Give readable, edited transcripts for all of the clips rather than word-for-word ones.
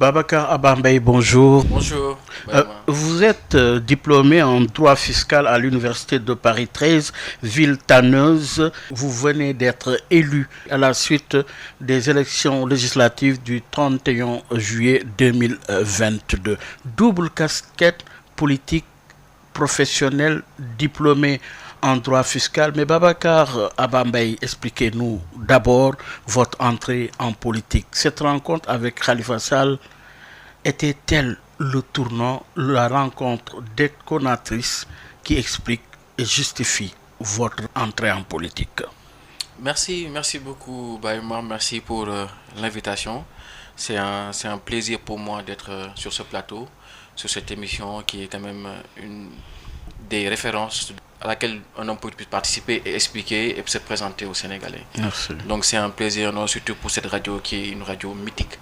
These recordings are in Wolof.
Babacar Abambay, bonjour. Bonjour. Vous êtes diplômé en droit fiscal à l'Université de Paris 13, ville tanneuse. Vous venez d'être élu à la suite des élections législatives du 31 juillet 2022. Double casquette politique, professionnelle, diplômé en droit fiscal. Mais Babacar Abambay, expliquez-nous d'abord votre entrée en politique. Cette rencontre avec Khalifa Sall était-elle le tournant, la rencontre détonatrice qui explique et justifie votre entrée en politique? Merci beaucoup Baïma, merci pour l'invitation. C'est un plaisir pour moi d'être sur ce plateau, sur cette émission qui est quand même une des références à laquelle un homme politique peut participer et expliquer et se présenter aux Sénégalais. Merci. Donc c'est un plaisir, non, surtout pour cette radio qui est une radio mythique.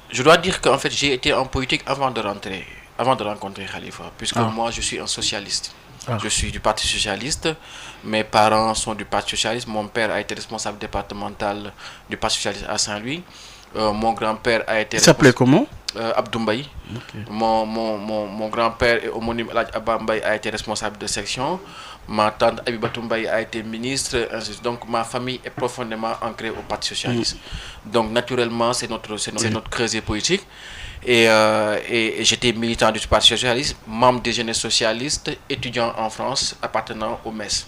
Je dois dire qu'en fait j'ai été en politique avant de rencontrer Khalifa, puisque moi je suis un socialiste. Je suis du Parti Socialiste, mes parents sont du Parti Socialiste, mon père a été responsable départemental du Parti Socialiste à Saint-Louis, mon grand-père a été... Il s'appelait comment? Abdoumbaye. Okay. Mon grand-père et homonyme Abambaye a été responsable de section. Ma tante Abibatoumbaye a été ministre. Donc ma famille est profondément ancrée au Parti Socialiste. Donc naturellement c'est notre creuset politique. Et j'étais militant du Parti Socialiste, membre des jeunes socialistes, étudiant en France, appartenant au MES.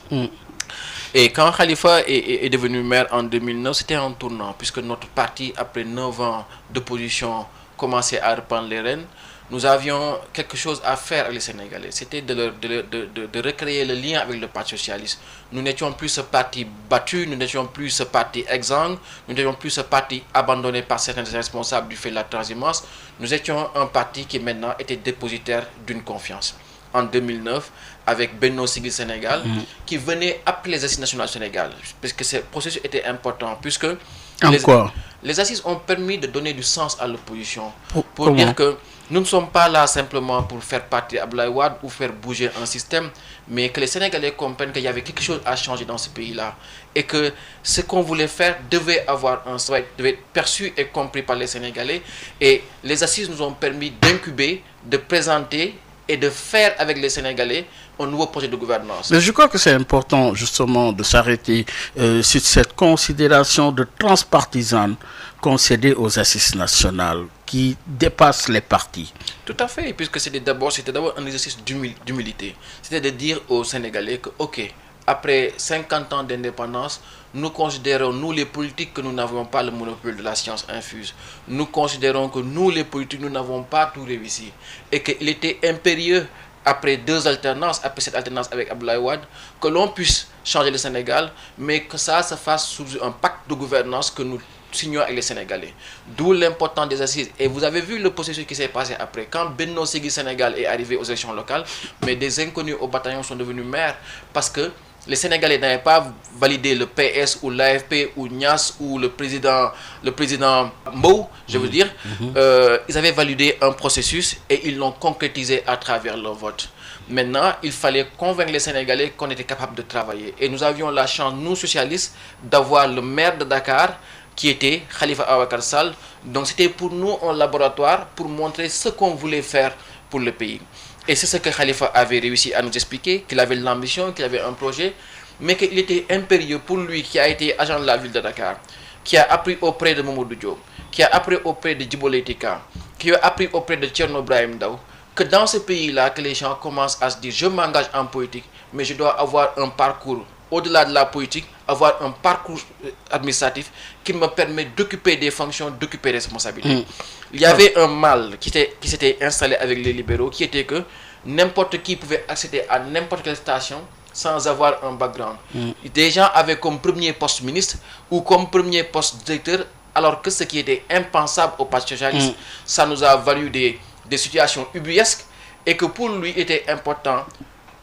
Et quand Khalifa est devenu maire en 2009, c'était un tournant, puisque notre parti, après 9 ans d'opposition, commençait à reprendre les rênes. Nous avions quelque chose à faire avec les Sénégalais. C'était de recréer le lien avec le Parti Socialiste. Nous n'étions plus ce parti battu, nous n'étions plus ce parti exsangue, nous n'étions plus ce parti abandonné par certains responsables du fait de la transhumance. Nous étions un parti qui maintenant était dépositaire d'une confiance. En 2009, avec Benno Siggil Sénégal, qui venait appeler les assises nationales du Sénégal, parce que ce processus était important, puisque les assises ont permis de donner du sens à l'opposition, pour dire que nous ne sommes pas là simplement pour faire partie Abdoulaye Wade ou faire bouger un système, mais que les Sénégalais comprennent qu'il y avait quelque chose à changer dans ce pays-là, et que ce qu'on voulait faire devait avoir un sens, devait être perçu et compris par les Sénégalais, et les assises nous ont permis d'incuber, de présenter et de faire avec les Sénégalais un nouveau projet de gouvernance. Mais je crois que c'est important justement de s'arrêter sur cette considération de transpartisane concédée aux assises nationales qui dépasse les partis. Tout à fait, puisque c'était d'abord un exercice d'humilité. C'était de dire aux Sénégalais que, ok, après 50 ans d'indépendance, nous considérons, nous les politiques, que nous n'avons pas le monopole de la science infuse. Nous considérons que nous les politiques, nous n'avons pas tout réussi. Et qu'il était impérieux, après après cette alternance avec Abdoulaye Wade, que l'on puisse changer le Sénégal, mais que ça se fasse sous un pacte de gouvernance que nous signons avec les Sénégalais. D'où l'importance des assises. Et vous avez vu le processus qui s'est passé après. Quand Benno Siggil Sénégal est arrivé aux élections locales, mais des inconnus au bataillon sont devenus maires parce que les Sénégalais n'avaient pas validé le PS ou l'AFP ou Nias ou le président Mbow, je veux dire. Ils avaient validé un processus et ils l'ont concrétisé à travers leur vote. Maintenant, il fallait convaincre les Sénégalais qu'on était capable de travailler. Et nous avions la chance, nous socialistes, d'avoir le maire de Dakar qui était Khalifa Ababacar Sall. Donc c'était pour nous un laboratoire pour montrer ce qu'on voulait faire pour le pays. Et c'est ce que Khalifa avait réussi à nous expliquer, qu'il avait l'ambition, qu'il avait un projet, mais qu'il était impérieux pour lui qui a été agent de la ville de Dakar, qui a appris auprès de Mamadou Diop, qui a appris auprès de Djibo Leyti Ka, qui a appris auprès de Thierno Brahim Ndao, que dans ce pays-là, que les gens commencent à se dire, je m'engage en politique, mais je dois avoir un parcours au-delà de la politique, avoir un parcours administratif qui me permet d'occuper des fonctions, d'occuper des responsabilités. Il y avait un mal qui s'était installé avec les libéraux, qui était que n'importe qui pouvait accéder à n'importe quelle station sans avoir un background. Des gens avaient comme premier poste ministre ou comme premier poste directeur, alors que ce qui était impensable au Parti Socialiste, ça nous a valu des situations ubuesques, et que pour lui il était important,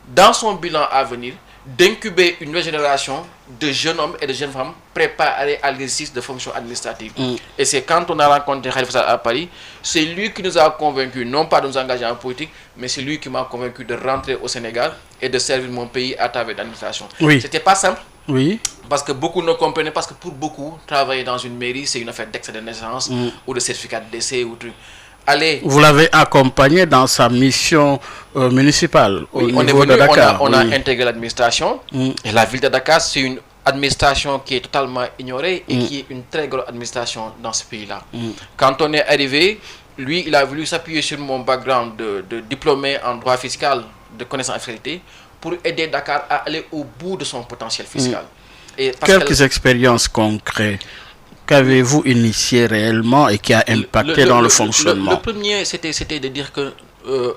dans son bilan à venir, d'incuber une nouvelle génération de jeunes hommes et de jeunes femmes préparés à l'exercice de fonctions administratives. Et c'est quand on a rencontré Khalifa Sall à Paris, c'est lui qui nous a convaincus, non pas de nous engager en politique, mais c'est lui qui m'a convaincu de rentrer au Sénégal et de servir mon pays à travers l'administration. C'était pas simple, Oui. Parce que beaucoup ne comprenaient, parce que pour beaucoup, travailler dans une mairie, c'est une affaire d'extrait de naissance ou de certificat de décès ou truc. Allez. Vous l'avez accompagné dans sa mission municipale au niveau on est venu, de Dakar. On a intégré l'administration. Et la ville de Dakar, c'est une administration qui est totalement ignorée et qui est une très grosse administration dans ce pays-là. Quand on est arrivé, lui, il a voulu s'appuyer sur mon background de diplômé en droit fiscal, de connaissance en fiscalité, pour aider Dakar à aller au bout de son potentiel fiscal. Et quelques expériences concrètes qu'avez-vous initié réellement et qui a impacté dans le fonctionnement? Le premier, c'était de dire que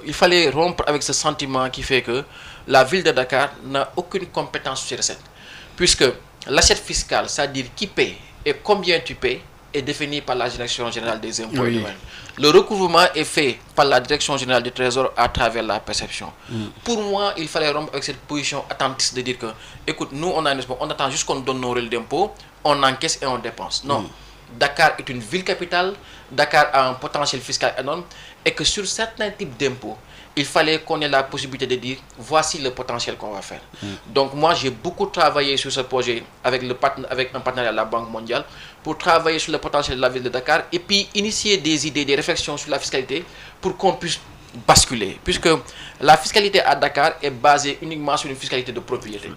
il fallait rompre avec ce sentiment qui fait que la ville de Dakar n'a aucune compétence sur les recettes. Puisque l'assiette fiscale, c'est-à-dire qui paie et combien tu paies, est défini par la Direction générale des impôts et domaines. Le recouvrement est fait par la Direction générale du Trésor à travers la perception. Pour moi, il fallait rompre avec cette position attentiste de dire que, écoute, nous, on attend juste qu'on donne nos relais d'impôts, on encaisse et on dépense. Non. Dakar est une ville capitale, Dakar a un potentiel fiscal énorme, et que sur certains types d'impôts, il fallait qu'on ait la possibilité de dire voici le potentiel qu'on va faire. Donc moi j'ai beaucoup travaillé sur ce projet avec un partenaire à la Banque mondiale pour travailler sur le potentiel de la ville de Dakar et puis initier des idées, des réflexions sur la fiscalité pour qu'on puisse basculer. Puisque la fiscalité à Dakar est basée uniquement sur une fiscalité de propriété.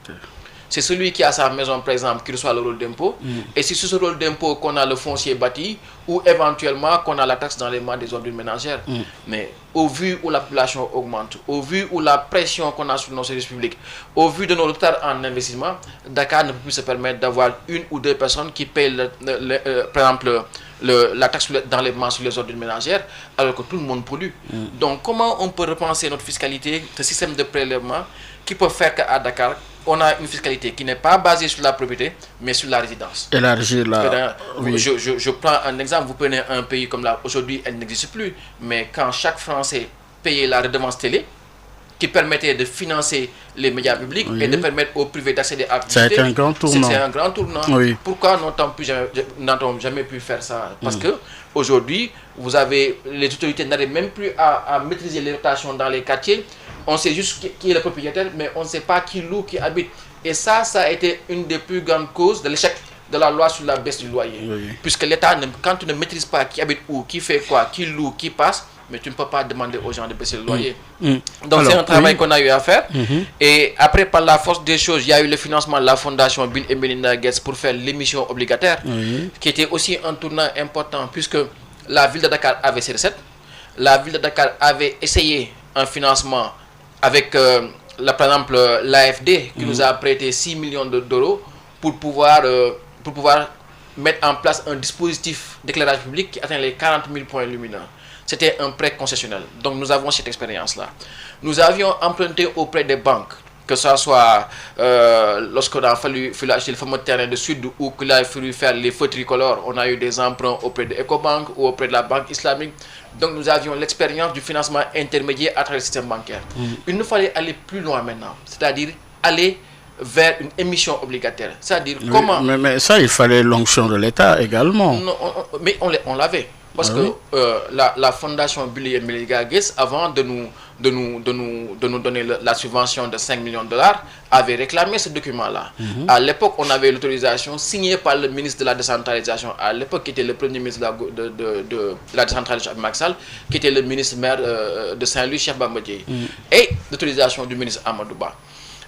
C'est celui qui a sa maison, par exemple, qui reçoit le rôle d'impôt. Et c'est sur ce rôle d'impôt qu'on a le foncier bâti ou éventuellement qu'on a la taxe dans les mains des ordures ménagères. Mais au vu où la population augmente, au vu où la pression qu'on a sur nos services publics, au vu de nos retards en investissement, Dakar ne peut plus se permettre d'avoir une ou deux personnes qui payent, par exemple, la taxe dans les mains sur les ordures ménagères, alors que tout le monde pollue. Donc, comment on peut repenser notre fiscalité, ce système de prélèvement qui peut faire qu'à Dakar, on a une fiscalité qui n'est pas basée sur la propriété, mais sur la résidence. Élargir la... Oui. Je prends un exemple, vous prenez un pays comme là, aujourd'hui elle n'existe plus, mais quand chaque Français payait la redevance télé, qui permettait de financer les médias publics et de permettre aux privés d'accéder à la publicité. C'est un grand tournant. C'est un grand tournant. Pourquoi n'ont-on jamais pu faire ça? Parce que aujourd'hui, vous avez les autorités n'arrivent même plus à maîtriser les rotations dans les quartiers. On sait juste qui est le propriétaire, mais on ne sait pas qui loue, qui habite. Et ça a été une des plus grandes causes de l'échec de la loi sur la baisse du loyer. Puisque l'État, quand tu ne maîtrises pas qui habite où, qui fait quoi, qui loue, qui passe, mais tu ne peux pas demander aux gens de baisser le loyer. Donc c'est un travail qu'on a eu à faire. Et après, par la force des choses, il y a eu le financement de la fondation Bill et Melinda Gates pour faire l'émission obligataire, qui était aussi un tournant important, puisque la ville de Dakar avait ses recettes. La ville de Dakar avait essayé un financement avec, par exemple, l'AFD, qui nous a prêté 6 millions d'euros pour pouvoir mettre en place un dispositif d'éclairage public qui atteint les 40 000 points lumineux. C'était un prêt concessionnel. Donc nous avons cette expérience-là. Nous avions emprunté auprès des banques, que ce soit lorsqu'on a fallu acheter le fameux terrain de Sud ou qu'il a fallu faire les feux tricolores. On a eu des emprunts auprès de Ecobank ou auprès de la Banque islamique. Donc nous avions l'expérience du financement intermédiaire à travers le système bancaire. Il nous fallait aller plus loin maintenant, c'est-à-dire aller vers une émission obligataire. C'est-à-dire comment... Mais ça, il fallait l'onction de l'État également. Non, mais on l'avait. Parce que la fondation Bill et Melinda Gates, avant de nous donner la subvention de 5 millions de dollars, avait réclamé ce document-là. À l'époque, on avait l'autorisation signée par le ministre de la décentralisation, à l'époque qui était le premier ministre de la décentralisation, Macky Sall, qui était le ministre maire de Saint-Louis, Cheikh Bamba Dièye, et l'autorisation du ministre Amadou Ba.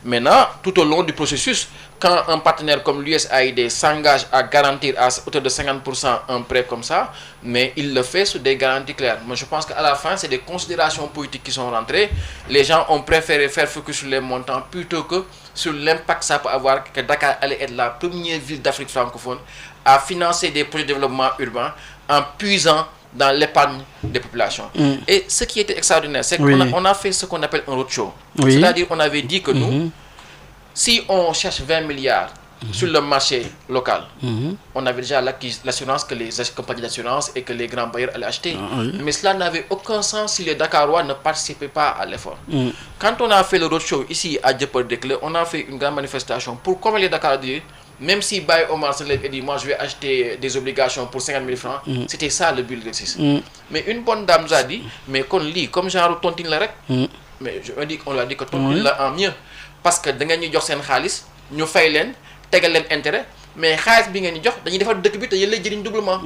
Maintenant, tout au long du processus, quand un partenaire comme l'USAID s'engage à garantir à hauteur de 50% un prêt comme ça, mais il le fait sous des garanties claires. Moi, je pense qu'à la fin, c'est des considérations politiques qui sont rentrées. Les gens ont préféré faire focus sur les montants plutôt que sur l'impact que ça peut avoir, que Dakar allait être la première ville d'Afrique francophone à financer des projets de développement urbain en puisant dans l'épargne des populations. Et ce qui était extraordinaire, c'est qu'on a fait ce qu'on appelle un roadshow. C'est-à-dire qu'on avait dit que nous, si on cherche 20 milliards sur le marché local, on avait déjà l'assurance que les compagnies d'assurance et que les grands bailleurs allaient acheter. Mais cela n'avait aucun sens si les Dakarois ne participaient pas à l'effort. Quand on a fait le roadshow ici à Dieuppeul-Derklé, on a fait une grande manifestation pour convaincre les Dakarois de dire, même si Baye Omar se lève et dit moi je vais acheter des obligations pour 50 000 francs, c'était ça le but de l'exercice. Mais une bonne dame nous a dit, mais qu'on lit comme genre tontine la rek, mais on lui a dit que tontine la en mieux, parce que da nga ñu jox seen xaalis ñu fay leen tegal leen intérêt mais xaalis bi ngeen di jox dañuy defar dëkk bi te yéen lay jëriñ doublement.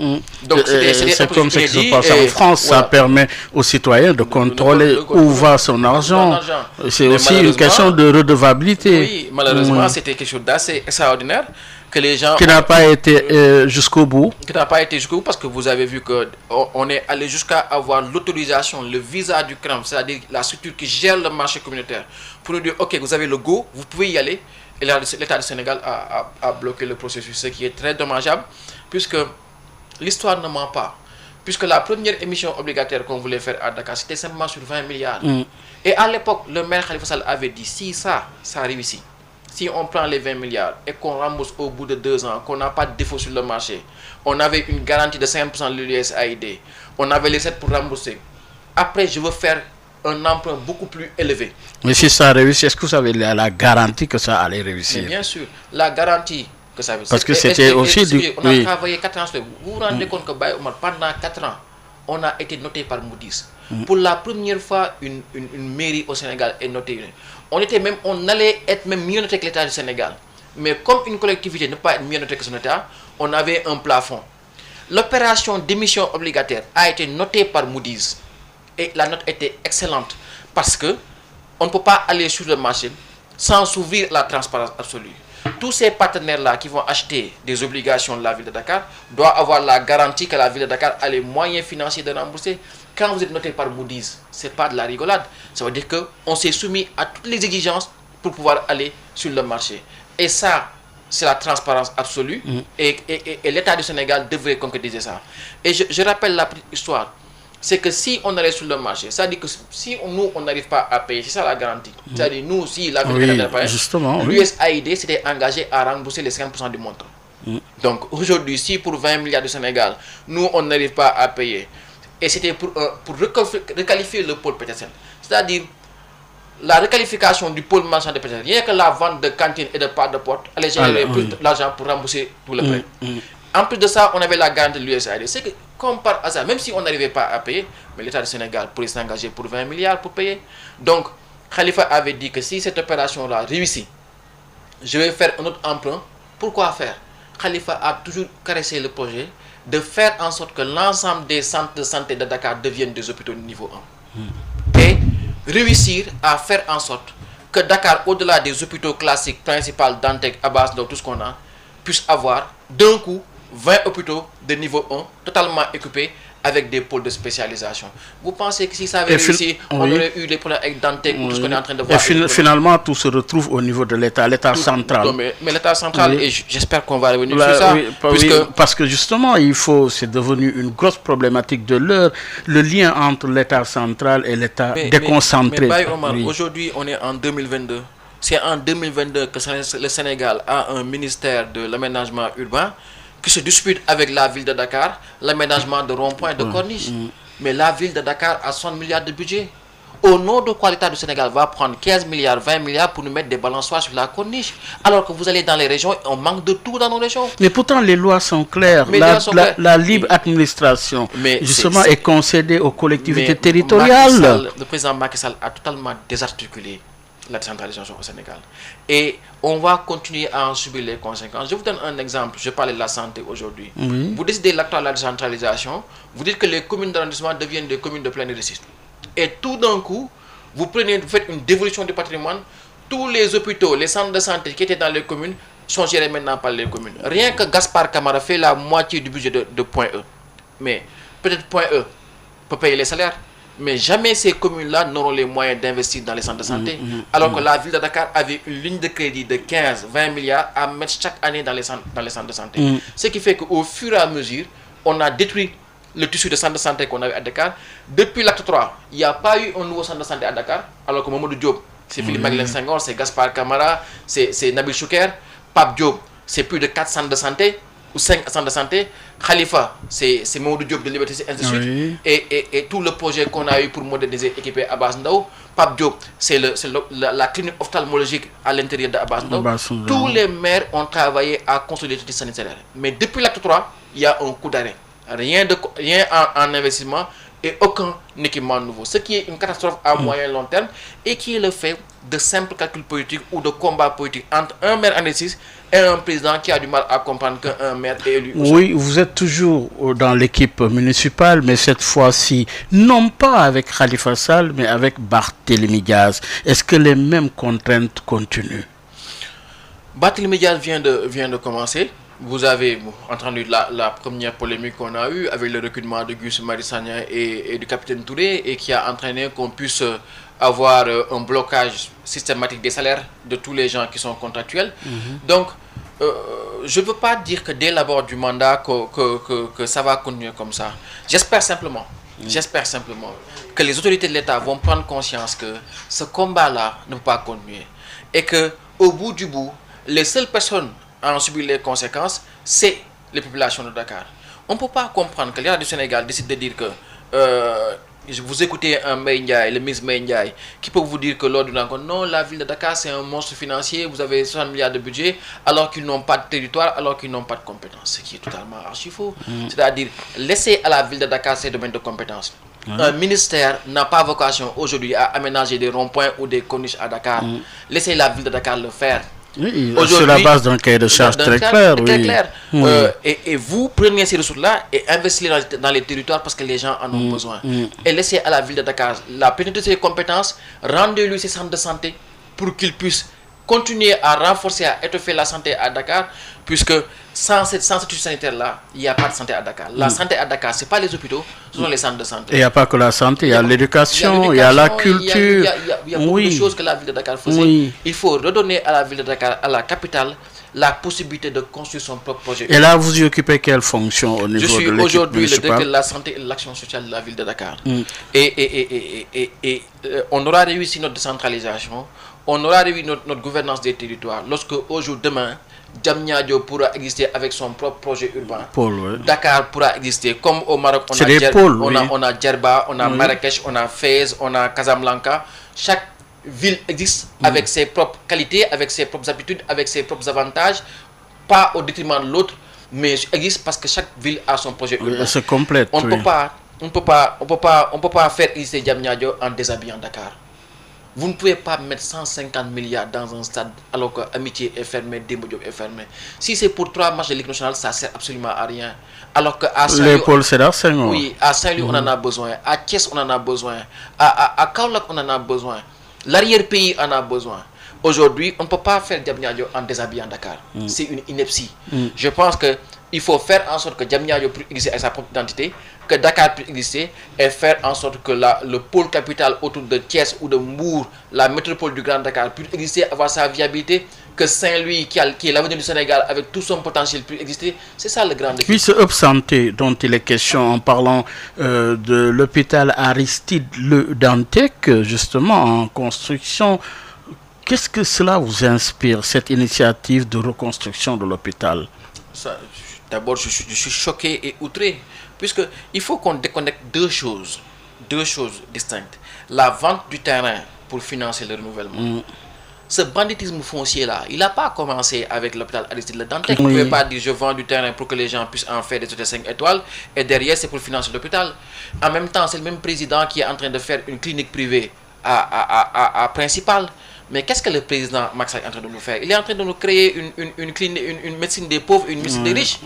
Donc c'est comme ça que se passe en France. Ça permet aux citoyens de contrôler où va son argent. C'est aussi une question de redevabilité. Oui, malheureusement, c'était quelque chose d'assez extraordinaire que les gens... Qui n'a pas été jusqu'au bout. Qui n'a pas été jusqu'au bout parce que vous avez vu qu'on est allé jusqu'à avoir l'autorisation, le visa du CRAM, c'est-à-dire la structure qui gère le marché communautaire, pour nous dire, OK, vous avez le go, vous pouvez y aller. Et l'État du Sénégal a bloqué le processus, ce qui est très dommageable, puisque l'histoire ne ment pas. Puisque la première émission obligataire qu'on voulait faire à Dakar, c'était simplement sur 20 milliards. Et à l'époque, le maire Khalifa Sall avait dit, si ça réussit, si on prend les 20 milliards et qu'on rembourse au bout de 2 ans, qu'on n'a pas de défaut sur le marché, on avait une garantie de 5% de l'USAID, on avait les 7 pour rembourser. Après, je veux faire un emprunt beaucoup plus élevé. Mais si ça réussit, est-ce que vous avez la garantie que ça allait réussir? Mais bien sûr, la garantie que ça réussit. Parce que c'était aussi du... On a travaillé 4 ans. Vous vous rendez compte que Baye Omar, pendant 4 ans, on a été noté par Moody's. Pour la première fois, une mairie au Sénégal est notée. On allait être même mieux noté que l'État du Sénégal. Mais comme une collectivité ne peut pas être mieux notée que son État, on avait un plafond. L'opération d'émission obligataire a été notée par Moody's. Et la note était excellente. Parce que on ne peut pas aller sur le marché sans s'ouvrir la transparence absolue. Tous ces partenaires-là qui vont acheter des obligations de la ville de Dakar doivent avoir la garantie que la ville de Dakar a les moyens financiers de rembourser. Quand vous êtes noté par Moody's, ce n'est pas de la rigolade. Ça veut dire qu'on s'est soumis à toutes les exigences pour pouvoir aller sur le marché. Et ça, c'est la transparence absolue. Et l'État du Sénégal devrait concrétiser ça. Et je rappelle la petite histoire. C'est que si on allait sur le marché, c'est-à-dire que si nous, on n'arrive pas à payer, c'est ça la garantie. C'est-à-dire nous, si la ville n'arrive pas à payer, l'USAID s'était engagé à rembourser les 50% du montant. Donc aujourd'hui, si pour 20 milliards du Sénégal, nous, on n'arrive pas à payer, et c'était pour requalifier le pôle Petersen, c'est-à-dire la requalification du pôle marchand de Petersen, rien que la vente de cantines et de pâtes de porte, allait générer plus d'argent pour rembourser tout le prêt. En plus de ça, on avait la garantie de l'USAID. C'est que, comme par hasard, même si on n'arrivait pas à payer, mais l'État du Sénégal pourrait s'engager pour 20 milliards pour payer. Donc, Khalifa avait dit que si cette opération-là réussit, je vais faire un autre emprunt. Pourquoi faire? Khalifa a toujours caressé le projet de faire en sorte que l'ensemble des centres de santé de Dakar deviennent des hôpitaux de niveau 1. Et réussir à faire en sorte que Dakar, au-delà des hôpitaux classiques, principaux, Dantec, Abass, tout ce qu'on a, puisse avoir d'un coup 20 hôpitaux de niveau 1 totalement équipés avec des pôles de spécialisation. Vous pensez que si ça avait réussi, on aurait eu des problèmes avec Dantec ou tout ce qu'on est en train de voir? Et finalement, tout se retrouve au niveau de l'État central. Mais l'État central, et j'espère qu'on va revenir sur ça. Parce que justement, c'est devenu une grosse problématique de l'heure, le lien entre l'État central et l'État déconcentré. Mais Omar, aujourd'hui, on est en 2022. C'est en 2022 que le Sénégal a un ministère de l'aménagement urbain qui se dispute avec la ville de Dakar l'aménagement de ronds-points de corniches. Mais la ville de Dakar a 60 milliards de budget. Au nom de quoi l'État du Sénégal va prendre 15 milliards, 20 milliards pour nous mettre des balançoires sur la corniche, alors que vous allez dans les régions, on manque de tout dans nos régions. Mais pourtant, les lois sont claires. La libre administration, justement, est concédée aux collectivités territoriales. Le président Macky Sall a totalement désarticulé la décentralisation au Sénégal. Et on va continuer à en subir les conséquences. Je vous donne un exemple. Je parlais de la santé aujourd'hui. Vous décidez l'acte de la décentralisation, vous dites que les communes d'arrondissement deviennent des communes de plein exercice. Et tout d'un coup, vous faites une dévolution du patrimoine. Tous les hôpitaux, les centres de santé qui étaient dans les communes sont gérés maintenant par les communes. Rien que Gaspard Camara fait la moitié du budget de Point E. Mais peut-être Point E peut payer les salaires. Mais jamais ces communes-là n'auront les moyens d'investir dans les centres de santé. Alors que la ville de Dakar avait une ligne de crédit de 15-20 milliards à mettre chaque année dans les centres de santé. Ce qui fait qu'au fur et à mesure, on a détruit le tissu de centres de santé qu'on avait à Dakar. Depuis l'acte 3, il n'y a pas eu un nouveau centre de santé à Dakar. Alors que Mamadou Diop, c'est Philippe Maguilène Senghor, c'est Gaspard Camara, c'est Nabil Choucair. Pape Diop, c'est plus de 4 centres de santé. Ou 5 centres de santé. Khalifa, c'est Mamadou Diop de Liberté, ainsi de suite. Et tout le projet qu'on a eu pour moderniser, équiper Abass Ndao. Pape Diop, c'est la clinique ophtalmologique à l'intérieur d'Abass Ndao. Tous les maires ont travaillé à construire les structures sanitaires. Mais depuis l'acte 3, il y a un coup d'arrêt. Rien en investissement. et aucun équipement nouveau. Ce qui est une catastrophe à moyen et long terme et qui est le fait de simples calculs politiques ou de combats politiques entre un maire en exercice et un président qui a du mal à comprendre qu'un maire est élu. Oui, vous êtes toujours dans l'équipe municipale, mais cette fois-ci, non pas avec Khalifa Sall, mais avec Barthélémy Diaz. Est-ce que les mêmes contraintes continuent? Barthélémy Diaz vient de commencer. Vous avez entendu la première polémique qu'on a eue avec le recrutement de Guy Marius Sagna et du capitaine Touré et qui a entraîné qu'on puisse avoir un blocage systématique des salaires de tous les gens qui sont contractuels. Donc, je ne veux pas dire que dès l'abord du mandat que ça va continuer comme ça. J'espère simplement que les autorités de l'État vont prendre conscience que ce combat-là ne peut pas continuer et que au bout du bout, les seules personnes à en subir les conséquences, c'est les populations de Dakar. On ne peut pas comprendre que l'État du Sénégal décide de dire que vous écoutez un Mbaye Ndiaye, le ministre Mbaye Ndiaye, qui peut vous dire que lors d'une rencontre, non, la ville de Dakar c'est un monstre financier, vous avez 60 milliards de budget, alors qu'ils n'ont pas de territoire, alors qu'ils n'ont pas de compétences, ce qui est totalement archi faux. C'est-à-dire, laissez à la ville de Dakar ses domaines de compétences. Un ministère n'a pas vocation aujourd'hui à aménager des ronds-points ou des corniches à Dakar. Laissez la ville de Dakar le faire. Oui, sur la base d'un cahier de charge très clair. Et vous prenez ces ressources-là et investissez dans les territoires parce que les gens en ont besoin. Et laissez à la ville de Dakar la plénitude de ses compétences, rendez-lui ses centres de santé pour qu'il puisse continuer à renforcer, à étoffer la santé à Dakar, puisque sans cette sanitaire-là, il n'y a pas de santé à Dakar. La santé à Dakar, ce n'est pas les hôpitaux, ce sont les centres de santé. Et il n'y a pas que la santé, il y a l'éducation, il y a la culture. Il y a beaucoup de choses que la ville de Dakar faisait. Il faut redonner à la ville de Dakar, à la capitale, la possibilité de construire son propre projet. Et là, vous y occupez quelle fonction au niveau de l'équipe municipale? Je suis aujourd'hui le directeur de la santé et de l'action sociale de la ville de Dakar. Et on aura réussi notre décentralisation, on aura réussi notre gouvernance des territoires lorsque aujourd'hui, demain, Diamniadio pourra exister avec son propre projet urbain. Dakar pourra exister comme au Maroc. On a Djerba, on a Marrakech, on a Fès, on a Casablanca. Chaque ville existe avec ses propres qualités, avec ses propres habitudes, avec ses propres avantages, pas au détriment de l'autre, mais existe parce que chaque ville a son projet urbain. C'est complète. On ne peut pas faire exister Diamniadio en déshabillant Dakar. Vous ne pouvez pas mettre 150 milliards dans un stade alors que Amitié est fermé, Demba Diop est fermé. Si c'est pour 3 matchs de Ligue nationale, ça ne sert absolument à rien. Alors qu'à Saint-Louis, oui, à Saint-Louis, on en a besoin. À Thiès, on en a besoin. À Kaolack, on en a besoin. L'arrière-pays en a besoin. Aujourd'hui, on ne peut pas faire Diamniadio en déshabillant Dakar. C'est une ineptie. Je pense qu'il faut faire en sorte que Diamniadio puisse exister avec sa propre identité, que Dakar puisse exister et faire en sorte que le pôle capital autour de Thiès ou de Mbour, la métropole du Grand Dakar, puisse exister, avoir sa viabilité, que Saint-Louis, qui est l'avenir du Sénégal avec tout son potentiel, puisse exister. C'est ça le grand défi. Puis ce Hub Santé dont il est question en parlant de l'hôpital Aristide Le Dantec, justement en construction, qu'est-ce que cela vous inspire, cette initiative de reconstruction de l'hôpital? D'abord, je suis choqué et outré, puisqu'il faut qu'on déconnecte deux choses distinctes. La vente du terrain pour financer le renouvellement. Ce banditisme foncier-là, il n'a pas commencé avec l'hôpital Aristide Le Dantec. Vous ne pouvez pas dire je vends du terrain pour que les gens puissent en faire des hôtels 5 étoiles et derrière c'est pour financer l'hôpital. En même temps, c'est le même président qui est en train de faire une clinique privée à Principal. Mais qu'est-ce que le président Macky Sall est en train de nous faire? Il est en train de nous créer une médecine des pauvres, une médecine des riches.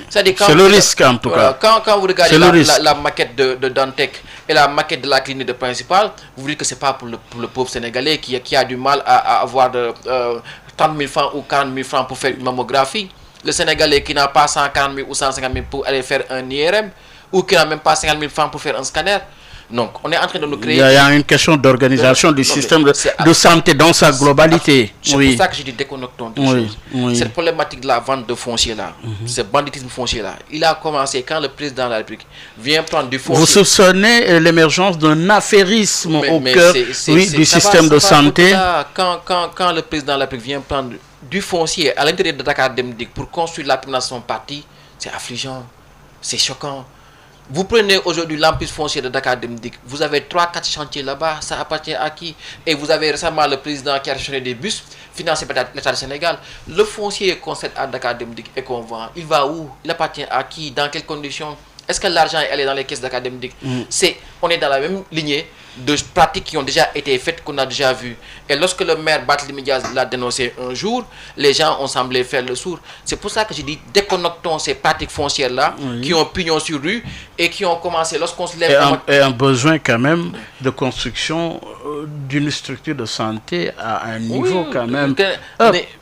C'est le risque en tout cas. Quand vous regardez la maquette de Dantec et la maquette de la clinique de Principal, vous vous dites que ce n'est pas pour le pauvre Sénégalais qui a du mal à avoir 30 000 francs ou 40 000 francs pour faire une mammographie. Le Sénégalais qui n'a pas 140 000 ou 150 000 pour aller faire un IRM ou qui n'a même pas 50 000 francs pour faire un scanner. Donc, on est en train de nous créer... Il y a une question d'organisation du système de santé dans sa globalité. C'est pour ça que je dis déconnectons deux choses. Cette problématique de la vente de foncier-là, ce banditisme foncier-là, il a commencé quand le président de la République vient prendre du foncier... Vous soupçonnez l'émergence d'un affairisme au cœur du système de santé. Quand le président de la République vient prendre du foncier à l'intérieur de Dakar Dem Dik pour construire la permanence de son parti, c'est affligeant, c'est choquant. Vous prenez aujourd'hui l'emprise foncière de Dakar Dem Dik, vous avez 3-4 chantiers là-bas, ça appartient à qui? Et vous avez récemment le président qui a acheté des bus financés par l'État du Sénégal. Le foncier qu'on cède à Dakar Dem Dik et qu'on vend, il va où? Il appartient à qui? Dans quelles conditions? Est-ce que l'argent est allé dans les caisses d'académiques? On est dans la même lignée de pratiques qui ont déjà été faites, qu'on a déjà vues. Et lorsque le maire Barthélémy Dias l'a dénoncé un jour, les gens ont semblé faire le sourd. C'est pour ça que je dis, déconnectons ces pratiques foncières-là, qui ont pignon sur rue et qui ont commencé, lorsqu'on se lève... Et un besoin quand même de construction d'une structure de santé à un niveau quand même...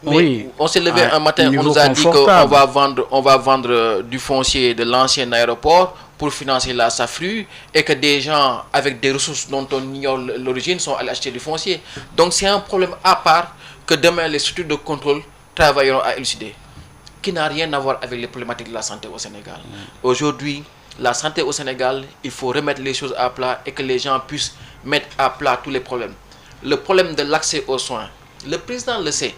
Mais on s'est levé un matin, on nous a dit qu'on va vendre du foncier de l'ancien aéroport pour financer la SAFRU et que des gens avec des ressources dont on ignore l'origine sont allés acheter du foncier. Donc c'est un problème à part que demain les structures de contrôle travailleront à élucider, qui n'a rien à voir avec les problématiques de la santé au Sénégal. Aujourd'hui, la santé au Sénégal, il faut remettre les choses à plat et que les gens puissent mettre à plat tous les problèmes. Le problème de l'accès aux soins, le président le sait.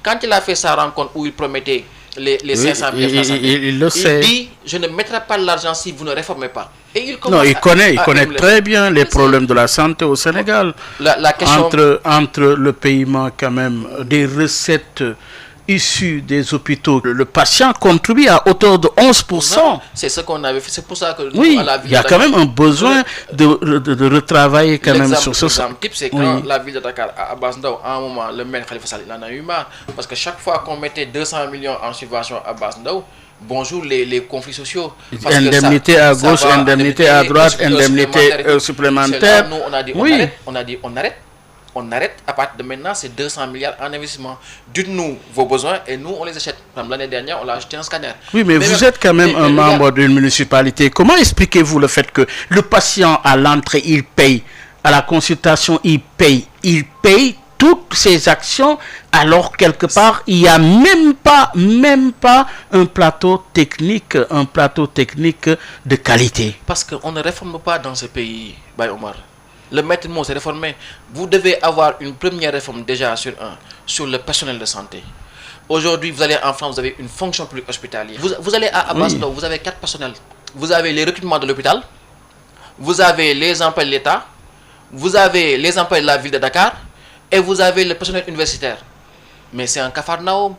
Quand il a fait sa rencontre où il promettait les 500 millions, il le sait. Il dit, je ne mettrai pas l'argent si vous ne réformez pas. Et il connaît très bien les problèmes de la santé au Sénégal. La question... entre le paiement quand même des recettes issues des hôpitaux, le patient contribue à hauteur de 11%. C'est ce qu'on avait fait. C'est pour ça que il y a quand même un besoin de retravailler quand même sur ce... L'exemple type, c'est quand la ville de Dakar, à Abass Ndao, à un moment, le maire Khalifa Sall, il en a eu marre. Parce que chaque fois qu'on mettait 200 millions en subvention à Abass Ndao, bonjour les conflits sociaux. Indemnité à gauche, indemnité à droite, indemnité supplémentaire. Nous, on arrête, à partir de maintenant, c'est 200 milliards en investissement. Dites-nous vos besoins et nous, on les achète. L'année dernière, on l'a acheté un scanner. Oui, mais vous êtes quand même un membre d'une municipalité. Comment expliquez-vous le fait que le patient, à l'entrée, il paye, à la consultation, il paye toutes ces actions, alors quelque part, il n'y a même pas un plateau technique de qualité. Parce qu'on ne réforme pas dans ce pays, Baye Omar. Le maître mot, c'est réformer. Vous devez avoir une première réforme déjà sur le personnel de santé. Aujourd'hui, vous allez en France, vous avez une fonction publique hospitalière. Vous allez à Abass Ndao, vous avez 4 personnels. Vous avez les recrutements de l'hôpital, vous avez les emplois de l'État, vous avez les emplois de la ville de Dakar et vous avez le personnel universitaire. Mais c'est un capharnaüm.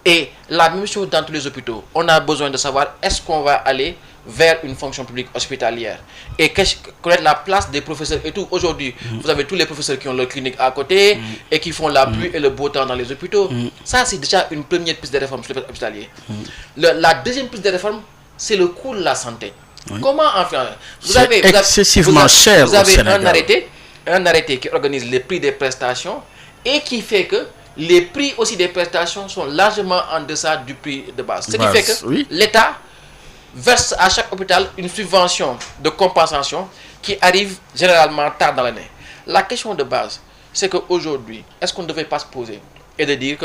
Et la même chose dans tous les hôpitaux. On a besoin de savoir est-ce qu'on va aller vers une fonction publique hospitalière et connaître la place des professeurs et tout. Aujourd'hui, vous avez tous les professeurs qui ont leur clinique à côté et qui font la pluie et le beau temps dans les hôpitaux. Ça, c'est déjà une première piste de réforme sur le plan hospitalier. La deuxième piste de réforme, c'est le coût de la santé. Comment enfin vous avez excessivement cher vous avez au Sénégal. un arrêté qui organise les prix des prestations et qui fait que les prix aussi des prestations sont largement en deçà du prix de base. Ce qui fait que l'État verse à chaque hôpital une subvention de compensation qui arrive généralement tard dans l'année. La question de base, c'est qu'aujourd'hui, est-ce qu'on ne devait pas se poser et de dire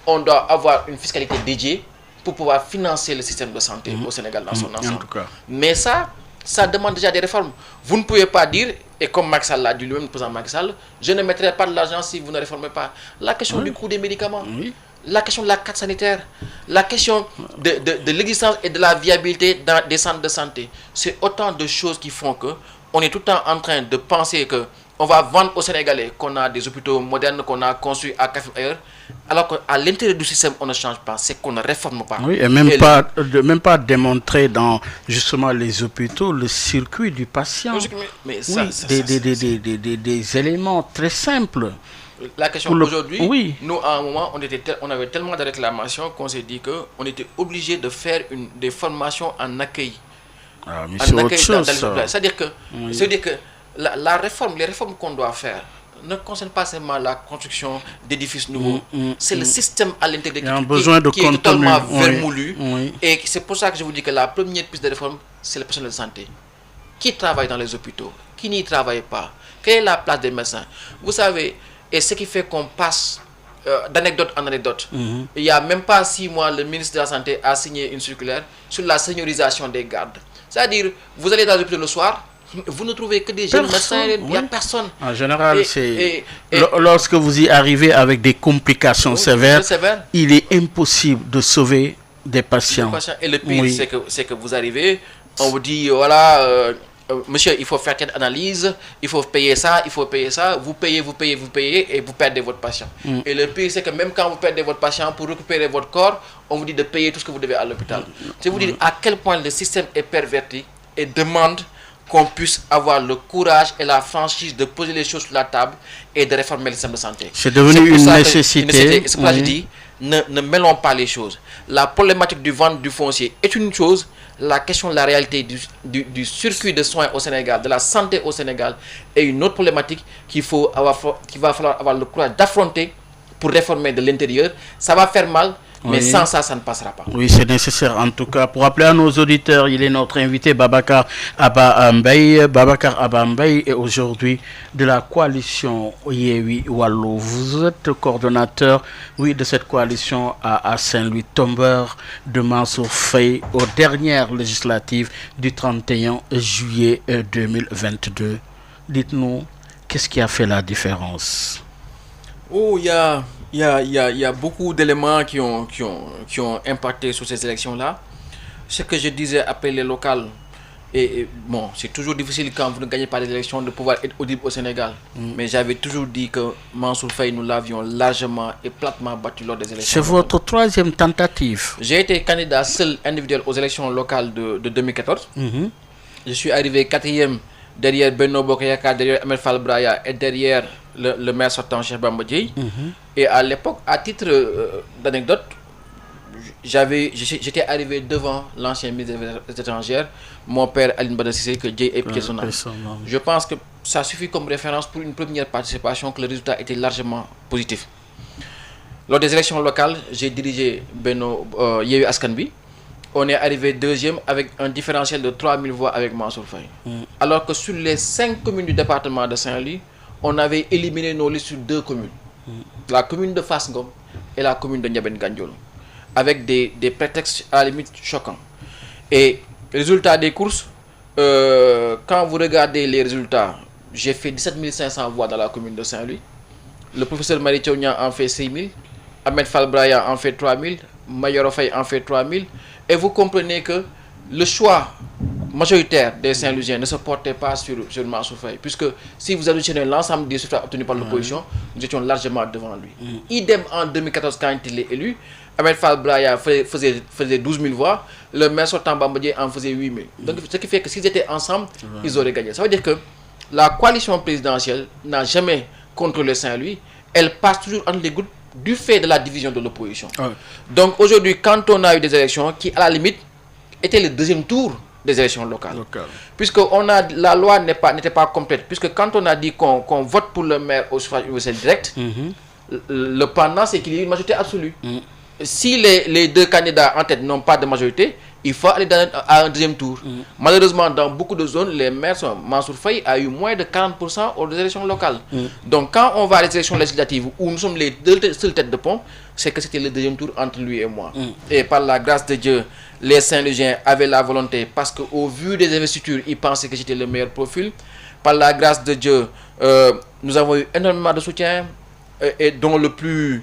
qu'on doit avoir une fiscalité dédiée pour pouvoir financer le système de santé au Sénégal dans son ensemble. Mais ça demande déjà des réformes. Vous ne pouvez pas dire, et comme Macky Sall l'a dit lui-même, le président Macky Sall, je ne mettrai pas de l'argent si vous ne réformez pas. La question du coût des médicaments, la question de la carte sanitaire, la question de l'existence et de la viabilité dans des centres de santé. C'est autant de choses qui font qu'on est tout le temps en train de penser qu'on va vendre aux Sénégalais qu'on a des hôpitaux modernes qu'on a construits à Kafif ailleurs, alors qu'à l'intérieur du système, on ne change pas, c'est qu'on ne réforme pas. Oui, et même pas démontrer dans justement les hôpitaux le circuit du patient. Mais des éléments très simples. La question aujourd'hui, nous à un moment, on avait tellement de réclamations qu'on s'est dit qu'on était obligé de faire des formations en accueil. Ah, mais c'est autre chose. C'est-à-dire que, les réformes qu'on doit faire ne concernent pas seulement la construction d'édifices nouveaux. C'est le système à l'intérieur qui est totalement vermoulu. Et c'est pour ça que je vous dis que la première piste de réforme, c'est le personnel de santé. Qui travaille dans les hôpitaux? Qui n'y travaille pas? Quelle est la place des médecins? Vous savez, et ce qui fait qu'on passe d'anecdote en anecdote. Il n'y a même pas 6 mois, le ministre de la Santé a signé une circulaire sur la seniorisation des gardes. C'est-à-dire, vous allez dans l'hôpital le soir, vous ne trouvez que des jeunes médecins, il n'y a personne. En général, lorsque vous y arrivez avec des complications sévères, il est impossible de sauver des patients. Et le pire, c'est que vous arrivez, on vous dit, voilà, monsieur, il faut faire telle analyse, il faut payer ça, vous payez et vous perdez votre patient. Et le pire, c'est que même quand vous perdez votre patient, pour récupérer votre corps, on vous dit de payer tout ce que vous devez à l'hôpital. C'est vous dire à quel point le système est perverti et demande qu'on puisse avoir le courage et la franchise de poser les choses sur la table et de réformer le système de santé. C'est devenu une nécessité. C'est pour ça que je dis, ne mêlons pas les choses. La problématique du vente du foncier est une chose, la question de la réalité du circuit de soins au Sénégal, de la santé au Sénégal, est une autre problématique qu'il va falloir avoir le courage d'affronter pour réformer de l'intérieur. Ça va faire mal, mais sans ça, ça ne passera pas. Oui, c'est nécessaire en tout cas. Pour rappeler à nos auditeurs, il est notre invité Babacar Abba Mbaye. Babacar Abba Mbaye est aujourd'hui de la coalition Yewwi Wallu. Vous êtes coordonnateur, oui, de cette coalition à Saint-Louis, tombeur de Mansour Faye aux dernières législatives du 31 juillet 2022. Dites-nous, qu'est-ce qui a fait la différence? Oh, il y a beaucoup d'éléments qui ont impacté sur ces élections-là. Ce que je disais après les locales, et bon, c'est toujours difficile quand vous ne gagnez pas les élections de pouvoir être audible au Sénégal. Mais j'avais toujours dit que Mansour Faye, nous l'avions largement et platement battu lors des élections. C'est votre troisième tentative. J'ai été candidat seul individuel aux élections locales de 2014. Je suis arrivé 4e derrière Benno Bokk Yakaar, derrière Ahmed Fall Braya et derrière le maire sortant Cheikh Bamba Dièye. Et à l'époque, à titre d'anecdote, j'étais arrivé devant l'ancien ministre des étrangères, mon père Aline Badara Cissé, que Dieu ait pitié son âme. Je pense que ça suffit comme référence pour une première participation, que le résultat était largement positif. Lors des élections locales, j'ai dirigé Yewwi Askan Wi. On est arrivé deuxième avec un différentiel de 3000 voix avec Mansour Faye. Alors que sur les 5 communes du département de Saint-Louis, on avait éliminé nos listes sur 2 communes. La commune de Fass Ngom et la commune de Ndiabène Gandiol. Avec des prétextes à la limite choquants. Et résultat des courses, quand vous regardez les résultats, j'ai fait 17 500 voix dans la commune de Saint-Louis. Le professeur Mary Teuw Niane en fait 6 000. Ahmed Fall Braya en fait 3 000. Mayoro Faye en fait 3 000. Et vous comprenez que le choix majoritaire des Saint-Louisiens ne se portait pas sur Mansour Faye. Puisque si vous additionnez l'ensemble des suffrages obtenus par l'opposition, nous étions largement devant lui. Idem en 2014 quand il est élu, Ahmed Fall Braya faisait 12 000 voix, le maire sortant Bamba Dièye en faisait 8 000. Donc ce qui fait que s'ils étaient ensemble, ils auraient gagné. Ça veut dire que la coalition présidentielle n'a jamais contrôlé Saint-Louis, elle passe toujours entre les gouttes du fait de la division de l'opposition. Donc aujourd'hui, quand on a eu des élections qui, à la limite, étaient le deuxième tour des élections locales. Puisque la loi n'était pas complète. Puisque quand on a dit qu'on vote pour le maire au suffrage universel direct, le pendant, c'est qu'il y ait une majorité absolue. Si les 2 candidats en tête n'ont pas de majorité, il faut aller à un deuxième tour. Malheureusement, dans beaucoup de zones, les maires Mansour Faye a eu moins de 40% aux élections locales. Donc quand on va à les élections législatives où nous sommes les 2 seules têtes de pont, c'est que c'était le deuxième tour entre lui et moi. Et par la grâce de Dieu, les Saint-Louisiens avaient la volonté, parce qu'au vu des investitures, ils pensaient que j'étais le meilleur profil. Par la grâce de Dieu, nous avons eu énormément de soutien, et dont le plus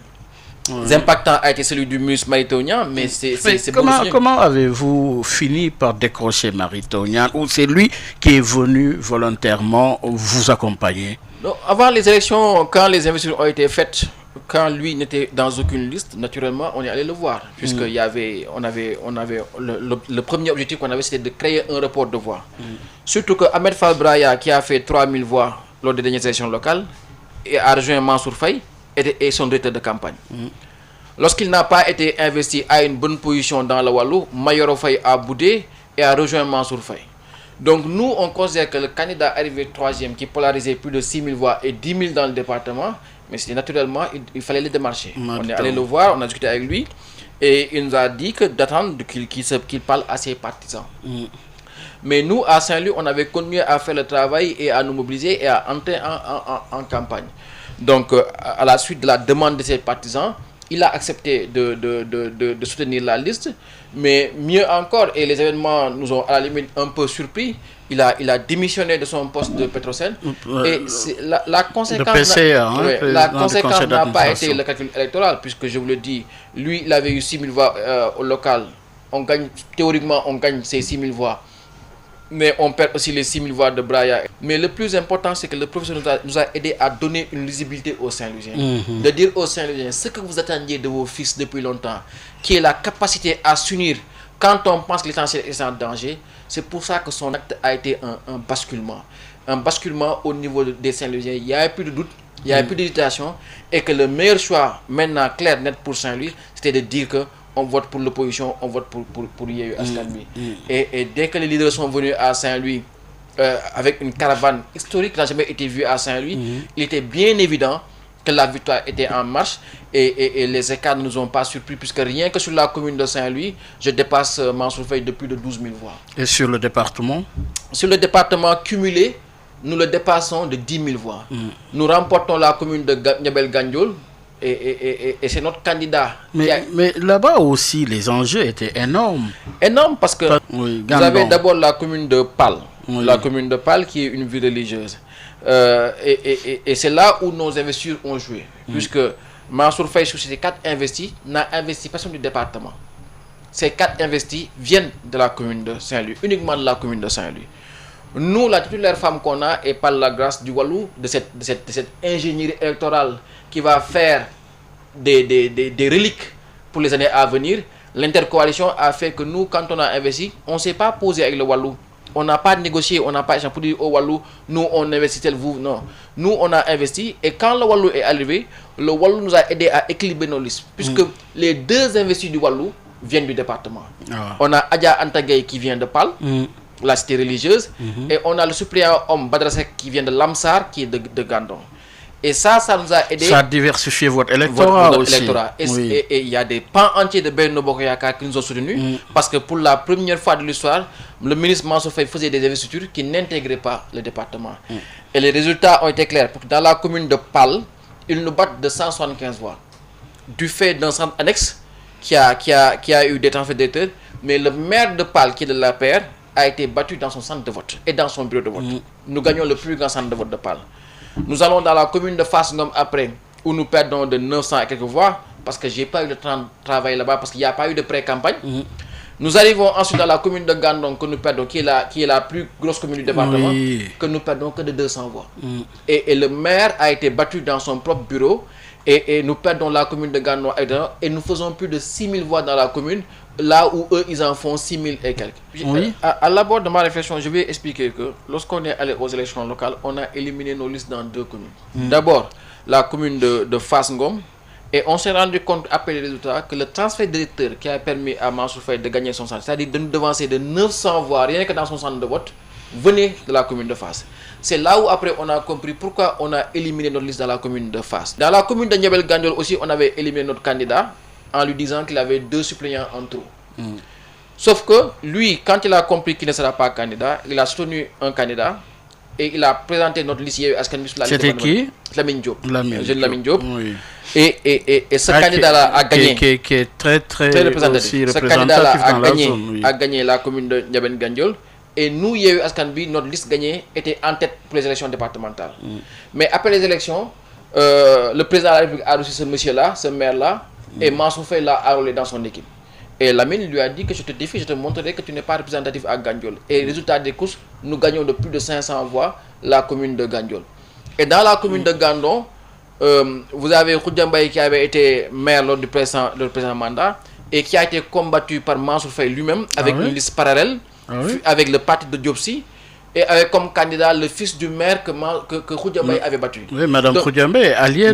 impactant a été celui du ministre Mary Teuw Niane, mais c'est comment avez-vous fini par décrocher Mary Teuw Niane, ou c'est lui qui est venu volontairement vous accompagner? Donc, avant les élections, quand les investitures ont été faites, quand lui n'était dans aucune liste, naturellement, on est allé le voir, puisque on avait le premier objectif qu'on avait, c'était de créer un report de voix. Surtout que Ahmed Fall Braya, qui a fait 3000 voix lors des dernières élections locales, et a rejoint Mansour Faye, et son directeur de campagne. Lorsqu'il n'a pas été investi à une bonne position dans le Wallou, Mayoro Faye a boudé et a rejoint Mansour Faye. Donc nous, on considère que le candidat arrivé 3e, qui polarisait plus de 6 000 voix et 10 000 dans le département, mais c'est naturellement, il fallait le démarcher. On est allé le voir, on a discuté avec lui, et il nous a dit d'attendre qu'il parle à ses partisans. Mais nous, à Saint-Louis, on avait continué à faire le travail et à nous mobiliser et à entrer en campagne. Donc, à la suite de la demande de ses partisans, il a accepté de soutenir la liste. Mais mieux encore, et les événements nous ont à la limite un peu surpris, il a démissionné de son poste de Petrosen. Et la conséquence n'a pas été le calcul électoral, puisque je vous le dis, lui, il avait eu 6 000 voix au local. Théoriquement, on gagne ces 6 000 voix. Mais on perd aussi les 6 000 voix de Braya. Mais le plus important, c'est que le professeur nous a aidé à donner une lisibilité aux Saint-Louisiens. De dire aux Saint-Louisiens ce que vous attendiez de vos fils depuis longtemps, qui est la capacité à s'unir quand on pense que l'essentiel est en danger, c'est pour ça que son acte a été un basculement. Un basculement au niveau des Saint-Louisiens. Il n'y avait plus de doute, il n'y avait plus d'hésitation, et que le meilleur choix, maintenant clair, net pour Saint-Louis, c'était de dire que on vote pour l'opposition, on vote pour Yewwi Askan Wi. Et dès que les leaders sont venus à Saint-Louis, avec une caravane historique qui n'a jamais été vue à Saint-Louis, il était bien évident que la victoire était en marche, et les écarts ne nous ont pas surpris, puisque rien que sur la commune de Saint-Louis, je dépasse Mansour Faye de plus de 12 000 voix. Et sur le département? Sur le département cumulé, nous le dépassons de 10 000 voix. Nous remportons la commune de Niabel Gandiol, et c'est notre candidat. Mais là-bas aussi, les enjeux étaient énormes. Énormes parce que vous avez d'abord la commune de Pal. La commune de Pal qui est une ville religieuse. Et c'est là où nos investisseurs ont joué. Puisque Mansour Faye, sur ces 4 investis, n'a investi personne du département. Ces 4 investis viennent de la commune de Saint-Louis, uniquement de la commune de Saint-Louis. Nous, la titulaire femme qu'on a, et par la grâce du Wallou, de cette ingénierie électorale qui va faire des reliques pour les années à venir, l'intercoalition a fait que nous, quand on a investi, on ne s'est pas posé avec le Wallou. On n'a pas négocié, on n'a pas échangé pour dire au Wallou, nous on investit tel vous. Non. Nous on a investi, et quand le Wallou est arrivé, le Wallou nous a aidé à équilibrer nos listes. Puisque les 2 investis du Wallou viennent du département. On a Adja Antagay qui vient de Pal, la cité religieuse, et on a le suppléant homme Badrasek qui vient de Lamsar, qui est de Gandon. Et ça nous a aidé. Ça a diversifié votre électorat aussi. Et il y a des pans entiers de Benno Bokk Yakaar qui nous ont soutenus, parce que pour la première fois de l'histoire, le ministre Mansour Faye faisait des investitures qui n'intégraient pas le département. Et les résultats ont été clairs. Dans la commune de Pal, ils nous battent de 175 voix. Du fait d'un centre annexe qui a eu des temps fédérateurs, mais le maire de Pal, qui est de la l'APR, a été battu dans son centre de vote et dans son bureau de vote. Nous gagnons le plus grand centre de vote de Pal. Nous allons dans la commune de Fass Ngom après, où nous perdons de 900 et quelques voix, parce que je n'ai pas eu le temps de travailler là-bas, parce qu'il n'y a pas eu de pré-campagne. Nous arrivons ensuite dans la commune de Gandon, que nous perdons, qui est la plus grosse commune du département, que nous perdons que de 200 voix. Et le maire a été battu dans son propre bureau, et nous perdons la commune de Gandon, et nous faisons plus de 6 000 voix dans la commune, là où eux, ils en font 6 000 et quelques. À l'abord de ma réflexion, je vais expliquer que lorsqu'on est allé aux élections locales, on a éliminé nos listes dans 2 communes. D'abord, la commune de Fass Ngom, et on s'est rendu compte après les résultats que le transfert directeur qui a permis à Mansour Faye de gagner son centre, c'est-à-dire de nous devancer de 900 voix, rien que dans son centre de vote, venait de la commune de Fass. C'est là où après on a compris pourquoi on a éliminé notre liste dans la commune de Fass. Dans la commune de Niabel Gandiol aussi, on avait éliminé notre candidat, en lui disant qu'il avait 2 suppléants en trop. Sauf que lui, quand il a compris qu'il ne sera pas candidat, il a soutenu un candidat et il a présenté notre liste Yewwi Askan Wi sur la liste. C'était qui? Lamine Diop. Jeune Lamine Diop. Et ce candidat-là a gagné. Qui est très représentatif. Ce candidat-là a gagné la commune de Niabel Gandiol. Et nous, Yewwi Askan Wi, notre liste gagnée était en tête pour les élections départementales. Mais après les élections, le président de la République a reçu ce monsieur-là, ce maire-là, et Mansour Faye l'a enrôlé dans son équipe. Et Lamine lui a dit que je te défie, je te montrerai que tu n'es pas représentatif à Gandiol. Et résultat des courses, nous gagnons de plus de 500 voix la commune de Gandiol. Et dans la commune de Gandon, vous avez Khoudia Mbaye qui avait été maire lors du précédent mandat et qui a été combattu par Mansour Faye lui-même avec une liste parallèle, avec le parti de Diopsi, et avec comme candidat le fils du maire que Khoudia Mbaye avait battu. Oui, Madame Khoudia Mbaye, alliée,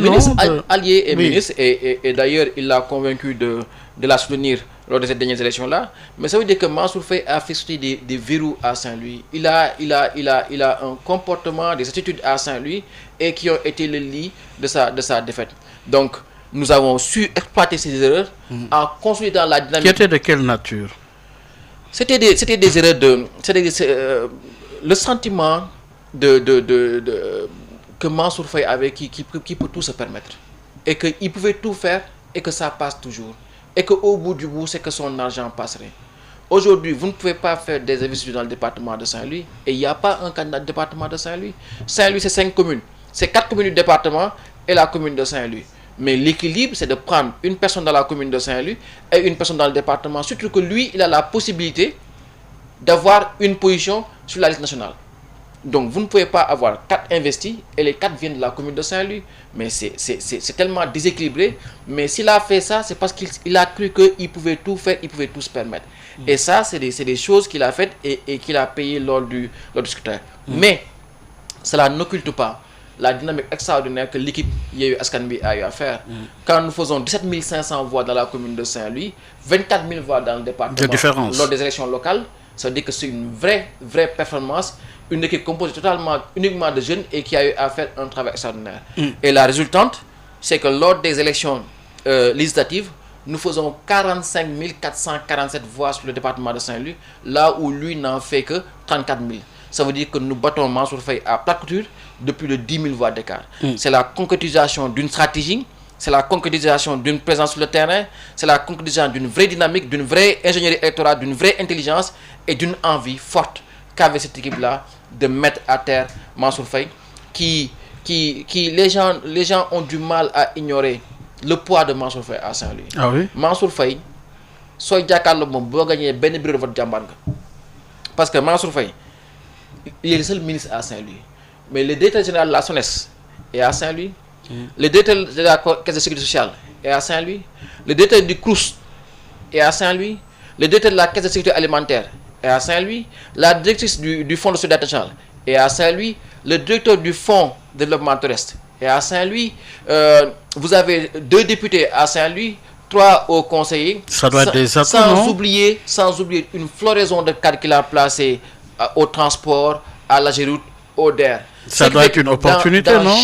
allié et ministre, et d'ailleurs il l'a convaincu de la soutenir lors de ces dernières élections-là. Mais ça veut dire que Mansour Faye a fait sortir des verrous à Saint-Louis. Il a un comportement, des attitudes à Saint-Louis et qui ont été le lit de sa défaite. Donc, nous avons su exploiter ces erreurs en consolidant la dynamique. Qui était de quelle nature? C'était des erreurs le sentiment que Mansour Faye avait qui peut tout se permettre. Et qu'il pouvait tout faire et que ça passe toujours. Et qu'au bout du bout, c'est que son argent passerait. Aujourd'hui, vous ne pouvez pas faire des investissements dans le département de Saint-Louis et il n'y a pas un candidat du département de Saint-Louis. Saint-Louis, c'est 5 communes. C'est 4 communes du département et la commune de Saint-Louis. Mais l'équilibre, c'est de prendre une personne dans la commune de Saint-Louis et une personne dans le département. Surtout que lui, il a la possibilité d'avoir une position sur la liste nationale. Donc vous ne pouvez pas avoir 4 investis et les 4 viennent de la commune de Saint-Louis. Mais c'est tellement déséquilibré. Mais s'il a fait ça, c'est parce qu'il a cru qu'il pouvait tout faire, il pouvait tout se permettre. Et ça, c'est des choses qu'il a faites et qu'il a payé lors du scrutin. Mais cela n'occulte pas la dynamique extraordinaire que l'équipe Yewwi Askan Wi a eu à faire. Quand nous faisons 17 500 voix dans la commune de Saint-Louis, 24 000 voix dans le département lors des élections locales, ça veut dire que c'est une vraie performance. Une équipe composée uniquement de jeunes et qui a eu à faire un travail extraordinaire. Et la résultante, c'est que lors des élections législatives, nous faisons 45 447 voix sur le département de Saint-Louis, là où lui n'en fait que 34 000. Ça veut dire que nous battons Mansour Faye à plat couture depuis le 10 000 voix d'écart. C'est la concrétisation d'une stratégie, c'est la concrétisation d'une présence sur le terrain, c'est la concrétisation d'une vraie dynamique, d'une vraie ingénierie électorale, d'une vraie intelligence et d'une envie forte qu'avait cette équipe-là de mettre à terre Mansour Faye, qui les gens ont du mal à ignorer le poids de Mansour Faye à Saint-Louis. Ah oui? Mansour Faye, soy jàkkaarloo moom boo gagné benn bureau de vote jàmbaar nga. Parce que Mansour Faye, il est le seul ministre à Saint-Louis. Mais le directeur général de la SONES est à Saint-Louis. Le directeur de la Caisse de sécurité sociale est à Saint-Louis. Le directeur du CROUS est à Saint-Louis. Le directeur de la Caisse de sécurité alimentaire est à Saint-Louis. La directrice du Fonds de solidarité nationale est à Saint-Louis. Le directeur du Fonds de développement terrestre est à Saint-Louis. Vous avez 2 députés à Saint-Louis, 3 hauts conseillers. Ça doit être des atouts, sans oublier une floraison de cadres qu'il a placés au transport, à la Géroute, au DER. Ça doit être une opportunité, non?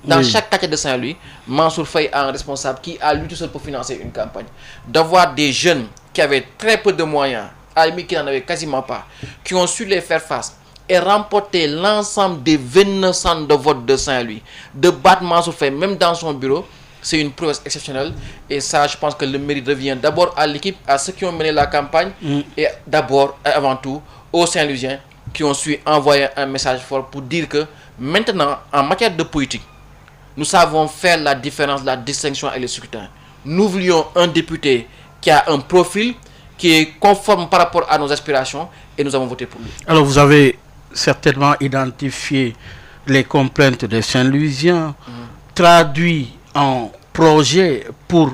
Dans chaque quartier de Saint-Louis, Mansour Faye a un responsable qui a lui tout seul pour financer une campagne. D'avoir des jeunes qui avaient très peu de moyens, à la limite qui n'en avaient quasiment pas, qui ont su les faire face et remporter l'ensemble des 29 centres de vote de Saint-Louis, de battre Mansour Faye, même dans son bureau, c'est une prouesse exceptionnelle. Et ça, je pense que le mérite revient d'abord à l'équipe, à ceux qui ont mené la campagne, et d'abord et avant tout aux Saint-Louisiens qui ont su envoyer un message fort pour dire que maintenant, en matière de politique, nous savons faire la différence, la distinction et le scrutin. Nous voulions un député qui a un profil qui est conforme par rapport à nos aspirations et nous avons voté pour lui. Alors vous avez certainement identifié les complaintes des Saint-Louisiens, traduit en projet pour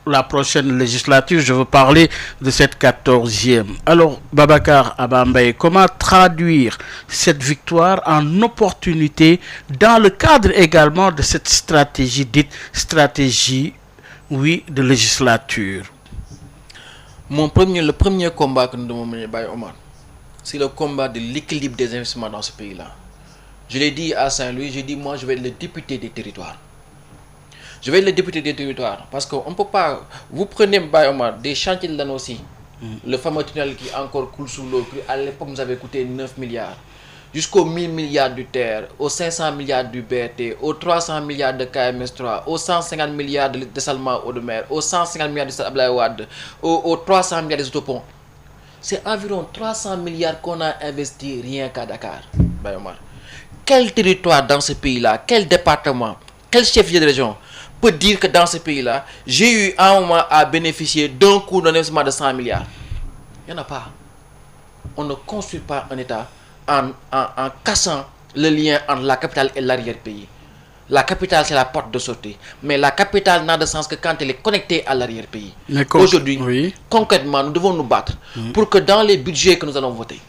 la prochaine législature. Je veux parler de cette 14e. Alors, Babacar Abambaye, comment traduire cette victoire en opportunité dans le cadre également de cette stratégie, dite stratégie, oui, de législature? Le premier combat que nous devons mener, Omar, c'est le combat de l'équilibre des investissements dans ce pays-là. Je l'ai dit à Saint-Louis, j'ai dit moi je vais être le député des territoires. Je vais être le député des territoires parce qu'on ne peut pas... Vous prenez Omar, des chantiers de l'ANOCI, le fameux tunnel qui encore coule sous l'eau, qui à l'époque nous avait coûté 9 milliards, jusqu'aux 1000 milliards du TER, aux 500 milliards du BRT, aux 300 milliards de KMS3, aux 150 milliards de dessalement eau de mer, aux 150 milliards de Abdoulaye Wade, aux 300 milliards des autoponts. C'est environ 300 milliards qu'on a investi rien qu'à Dakar, Omar. Quel territoire dans ce pays-là, quel département, quel chef de région peut dire que dans ce pays-là, j'ai eu un moment à bénéficier d'un coût d'investissement de 100 milliards? Il n'y en a pas. On ne construit pas un État en cassant le lien entre la capitale et l'arrière-pays. La capitale, c'est la porte de sortie. Mais la capitale n'a de sens que quand elle est connectée à l'arrière-pays. Aujourd'hui, concrètement, nous devons nous battre pour que dans les budgets que nous allons voter,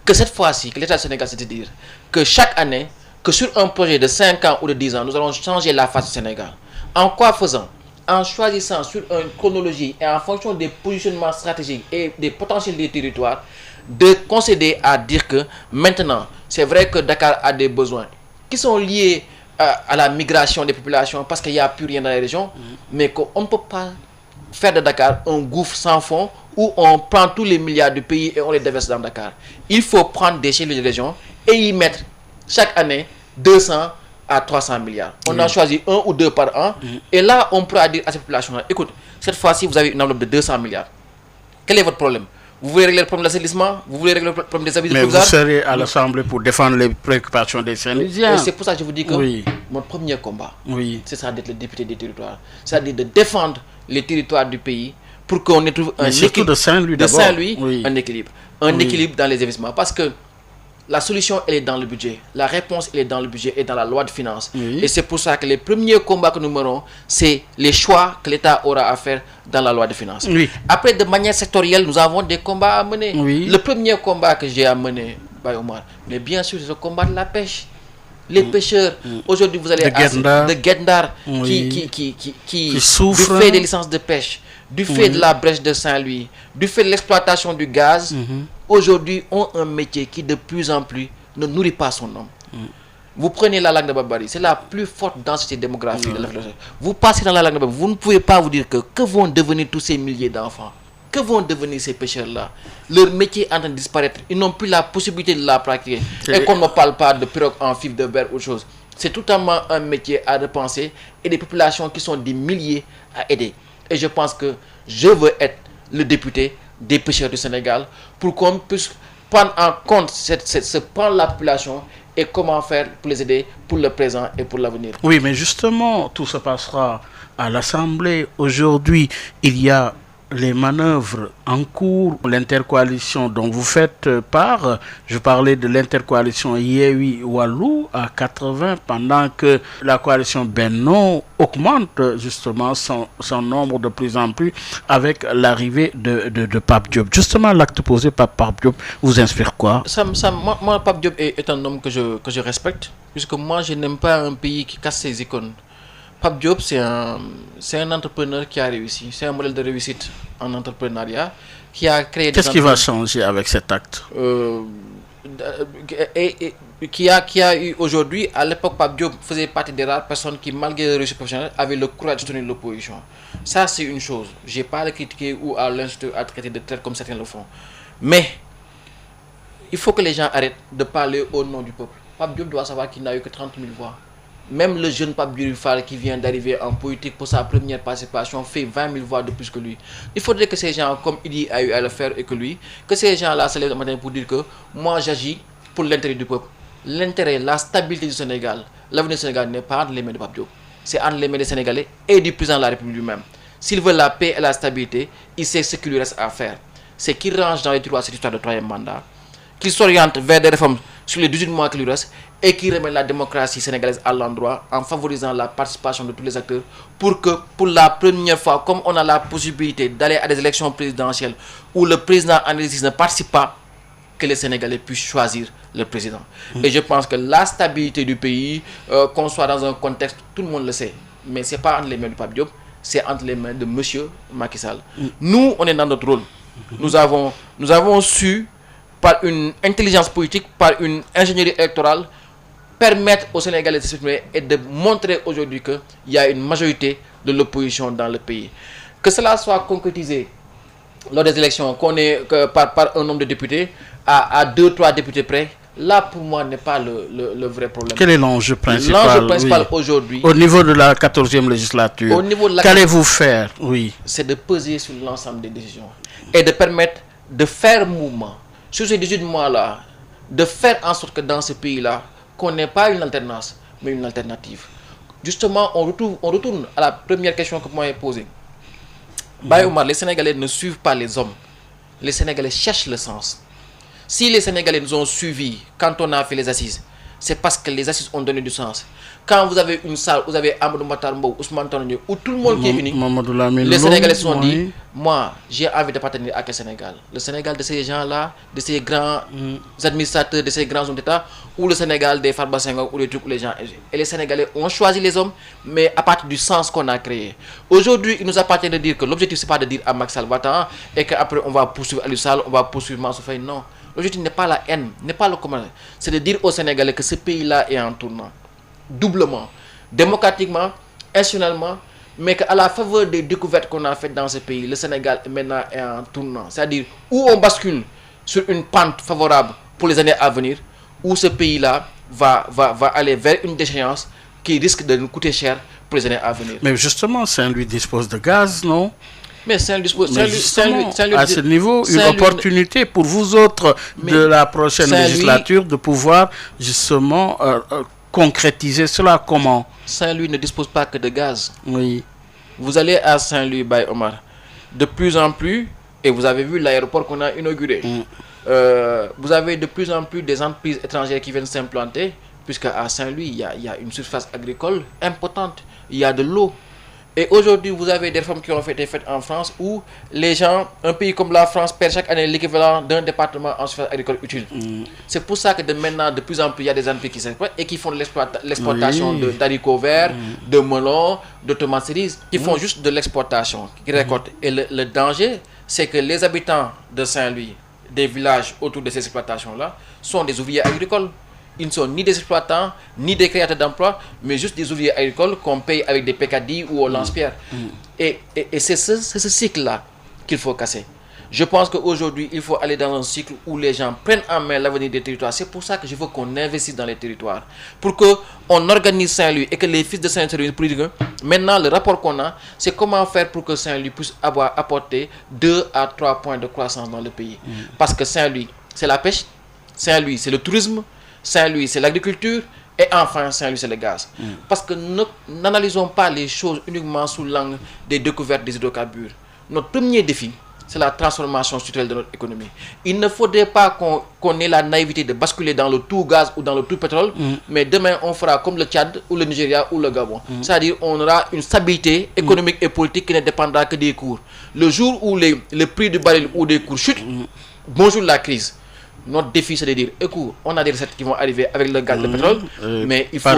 que cette fois-ci, que l'État du Sénégal, c'est-à-dire que chaque année, que sur un projet de 5 ans ou de 10 ans, nous allons changer la face du Sénégal. En quoi faisant? En choisissant sur une chronologie et en fonction des positionnements stratégiques et des potentiels des territoires, de concéder à dire que maintenant, c'est vrai que Dakar a des besoins qui sont liés à la migration des populations parce qu'il n'y a plus rien dans les régions, mais qu'on ne peut pas faire de Dakar un gouffre sans fond où on prend tous les milliards du pays et on les déverse dans Dakar. Il faut prendre des chefs de région et y mettre chaque année 200 à 300 milliards. On en choisit 1 ou 2 par an. Et là, on pourra dire à cette population-là, écoute, cette fois-ci, vous avez une enveloppe de 200 milliards. Quel est votre problème? Vous voulez régler le problème de l'assainissement? Vous voulez régler le problème des habits de Mais vous serez à l'Assemblée pour défendre les préoccupations des Saint-Louisiens. C'est pour ça que je vous dis que mon premier combat, c'est ça d'être le député des territoires. C'est-à-dire de défendre les territoires du pays pour qu'on ait trouvé un équilibre. De Saint-Louis d'abord. Un équilibre. Un équilibre dans les investissements. Parce que La solution, elle est dans le budget. La réponse, elle est dans le budget et dans la loi de finances. Oui. Et c'est pour ça que les premiers combats que nous menons, c'est les choix que l'État aura à faire dans la loi de finances. Oui. Après, de manière sectorielle, nous avons des combats à mener. Oui. Le premier combat que j'ai à mener, Baye Omar, mais bien sûr, c'est le combat de la pêche. Les pêcheurs, aujourd'hui, vous allez de Gendar Oui. qui souffrent. du fait des licences de pêche, du fait de la brèche de Saint-Louis, du fait de l'exploitation du gaz, aujourd'hui ont un métier qui de plus en plus ne nourrit pas son homme. Vous prenez la langue de Babari, c'est la plus forte densité démographique de l'Afrique. Vous passez dans la langue de Babari, vous ne pouvez pas vous dire que vont devenir tous ces milliers d'enfants. Que vont devenir ces pêcheurs-là? Leur métier est en train de disparaître. Ils n'ont plus la possibilité de la pratiquer. Et qu'on ne parle pas de pirogue en fibre de verre ou autre chose. C'est totalement un métier à repenser et des populations qui sont des milliers à aider. Et je pense que je veux être le député des pêcheurs du Sénégal pour qu'on puisse prendre en compte ce pan de la population et comment faire pour les aider pour le présent et pour l'avenir. Oui, mais justement, tout se passera à l'Assemblée. Aujourd'hui, il y a les manœuvres en cours, l'intercoalition dont vous faites part. Je parlais de l'intercoalition Yewwi Wallu à 80, pendant que la coalition Benno augmente justement son nombre de plus en plus avec l'arrivée de Pape Diop. Justement, l'acte posé par Pape Diop vous inspire quoi? Moi, Pape Diop est un homme que je respecte, puisque moi, je n'aime pas un pays qui casse ses icônes. Pape Diop, c'est un entrepreneur qui a réussi. C'est un modèle de réussite en entrepreneuriat qui a créé... Qu'est-ce qui va changer avec cet acte? Qui a eu aujourd'hui, à l'époque, Pape Diop faisait partie des rares personnes qui, malgré le réussite professionnelle, avaient le courage de soutenir l'opposition. Ça, c'est une chose. Je n'ai pas à le critiquer ou à l'insulter, à traiter de traite comme certains le font. Mais, il faut que les gens arrêtent de parler au nom du peuple. Pape Diop doit savoir qu'il n'a eu que 30 000 voix. Même le jeune Pape Djibril Fall qui vient d'arriver en politique pour sa première participation fait 20 000 voix de plus que lui. Il faudrait que ces gens, comme Idi a eu à le faire et que lui, que ces gens-là se lèvent le matin pour dire que moi j'agis pour l'intérêt du peuple. L'intérêt, la stabilité du Sénégal, l'avenir du Sénégal n'est pas entre les mains de Pape Diop. C'est entre les mains des Sénégalais et du président de la République lui-même. S'il veut la paix et la stabilité, il sait ce qu'il lui reste à faire. C'est qu'il range dans les tiroirs cette histoire de troisième mandat, qu'il s'oriente vers des réformes sur les 18 mois qui lui restent et qui remet la démocratie sénégalaise à l'endroit en favorisant la participation de tous les acteurs pour que, pour la première fois, comme on a la possibilité d'aller à des élections présidentielles où le président en exercice ne participe pas, que les Sénégalais puissent choisir le président. Et je pense que la stabilité du pays, qu'on soit dans un contexte, tout le monde le sait, mais ce n'est pas entre les mains du Pape Diop, c'est entre les mains de M. Macky Sall. Nous, on est dans notre rôle. Nous avons su, par une intelligence politique, par une ingénierie électorale, permettre aux Sénégalais de s'exprimer et de montrer aujourd'hui qu'il y a une majorité de l'opposition dans le pays. Que cela soit concrétisé lors des élections, qu'on ait par un nombre de députés, à 2-3 députés près, là pour moi n'est pas le vrai problème. Quel est l'enjeu principal? L'enjeu principal aujourd'hui, au niveau de la 14e législature, qu'allez-vous faire? Oui. C'est de peser sur l'ensemble des décisions et de permettre de faire mouvement sur ces 18 mois-là, de faire en sorte que dans ce pays-là, qu'on n'ait pas une alternance, mais une alternative. Justement, on retourne à la première question que vous m'avez posée. Baye Omar, les Sénégalais ne suivent pas les hommes. Les Sénégalais cherchent le sens. Si les Sénégalais nous ont suivis quand on a fait les assises, c'est parce que les assises ont donné du sens. Quand vous avez une salle, vous avez Amadou Matar Mbow, Ousmane Tandiou, où tout le monde qui est uni, les Sénégalais se sont dit, moi, j'ai envie de partenir avec le Sénégal. Le Sénégal de ces gens-là, de ces grands administrateurs, de ces grands hommes d'État, ou le Sénégal des Farba Senghor, ou les trucs où les gens... Et les Sénégalais ont choisi les hommes, mais à partir du sens qu'on a créé. Aujourd'hui, il nous appartient de dire que l'objectif, c'est pas de dire à Macky Sall va-t'en, et qu'après on va poursuivre Aliou Sall, on va poursuivre Mansour Faye. Non. L'objectif n'est pas la haine, n'est pas le commun. C'est de dire aux Sénégalais que ce pays-là est en tournant. Doublement, démocratiquement, institutionnellement, mais qu'à la faveur des découvertes qu'on a faites dans ce pays, le Sénégal maintenant est en tournant. C'est-à-dire où on bascule sur une pente favorable pour les années à venir, où ce pays-là va aller vers une déchéance qui risque de nous coûter cher pour les années à venir. Mais justement, Saint-Louis dispose de gaz, non? Mais Saint-Louis, à ce niveau, une opportunité pour vous autres de la prochaine législature de pouvoir justement concrétiser cela. Comment? Saint-Louis ne dispose pas que de gaz. Oui. Vous allez à Saint-Louis, Baye Omar, de plus en plus, et vous avez vu l'aéroport qu'on a inauguré. vous avez de plus en plus des entreprises étrangères qui viennent s'implanter, puisque à Saint-Louis, il y a une surface agricole importante, il y a de l'eau. Et aujourd'hui, vous avez des réformes qui ont été faites en France où les gens, un pays comme la France, perd chaque année l'équivalent d'un département en surface agricole utile. C'est pour ça que maintenant, de plus en plus, il y a des entreprises qui s'exploitent et qui font l'exportation d'haricots verts, de melons, de tomates cerises, qui font juste de l'exportation, qui récoltent. Et le danger, c'est que les habitants de Saint-Louis, des villages autour de ces exploitations-là, sont des ouvriers agricoles. Ils ne sont ni des exploitants, ni des créateurs d'emplois, mais juste des ouvriers agricoles qu'on paye avec des pécadilles ou au lance-pierre. Et c'est ce cycle-là qu'il faut casser. Je pense qu'aujourd'hui, il faut aller dans un cycle où les gens prennent en main l'avenir des territoires. C'est pour ça que je veux qu'on investisse dans les territoires. Pour qu'on organise Saint-Louis et que les fils de Saint-Louis puissent... Maintenant, le rapport qu'on a, c'est comment faire pour que Saint-Louis puisse apporter 2 à 3 points de croissance dans le pays. Parce que Saint-Louis, c'est la pêche. Saint-Louis, c'est le tourisme. Saint-Louis, c'est l'agriculture. Et enfin, Saint-Louis, c'est le gaz. Parce que n'analysons pas les choses uniquement sous l'angle des découvertes des hydrocarbures. Notre premier défi, c'est la transformation structurelle de notre économie. Il ne faudrait pas qu'on ait la naïveté de basculer dans le tout gaz ou dans le tout pétrole, mais demain, on fera comme le Tchad ou le Nigeria ou le Gabon. C'est-à-dire on aura une stabilité économique et politique qui ne dépendra que des cours. Le jour où le prix du baril ou des cours chute, bonjour la crise. Notre défi, c'est de dire, écoute, on a des recettes qui vont arriver avec le gaz, le pétrole, mais il faut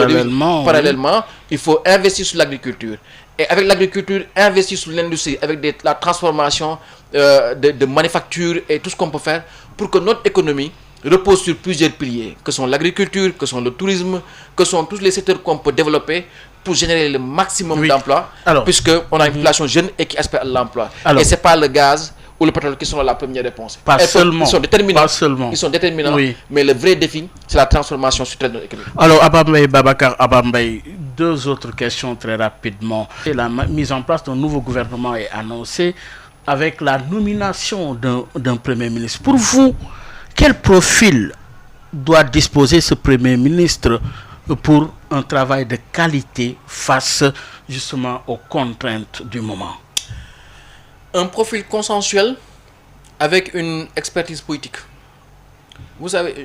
parallèlement, il faut investir sur l'agriculture. Et avec l'agriculture, investir sur l'industrie, avec la transformation de manufactures et tout ce qu'on peut faire pour que notre économie repose sur plusieurs piliers, que sont l'agriculture, que sont le tourisme, que sont tous les secteurs qu'on peut développer pour générer le maximum d'emplois, puisqu'on a une population jeune et qui aspire à l'emploi. Et ce n'est pas le gaz ou le pétrole qui sont la première réponse. Ils sont déterminants, mais le vrai défi, c'est la transformation structurelle de l'économie. Alors, Abambaye, Babacar Abambaye, 2 autres questions très rapidement. La mise en place d'un nouveau gouvernement est annoncée avec la nomination d'un Premier ministre. Pour vous, quel profil doit disposer ce Premier ministre pour un travail de qualité face justement aux contraintes du moment? Un profil consensuel avec une expertise politique. Vous savez,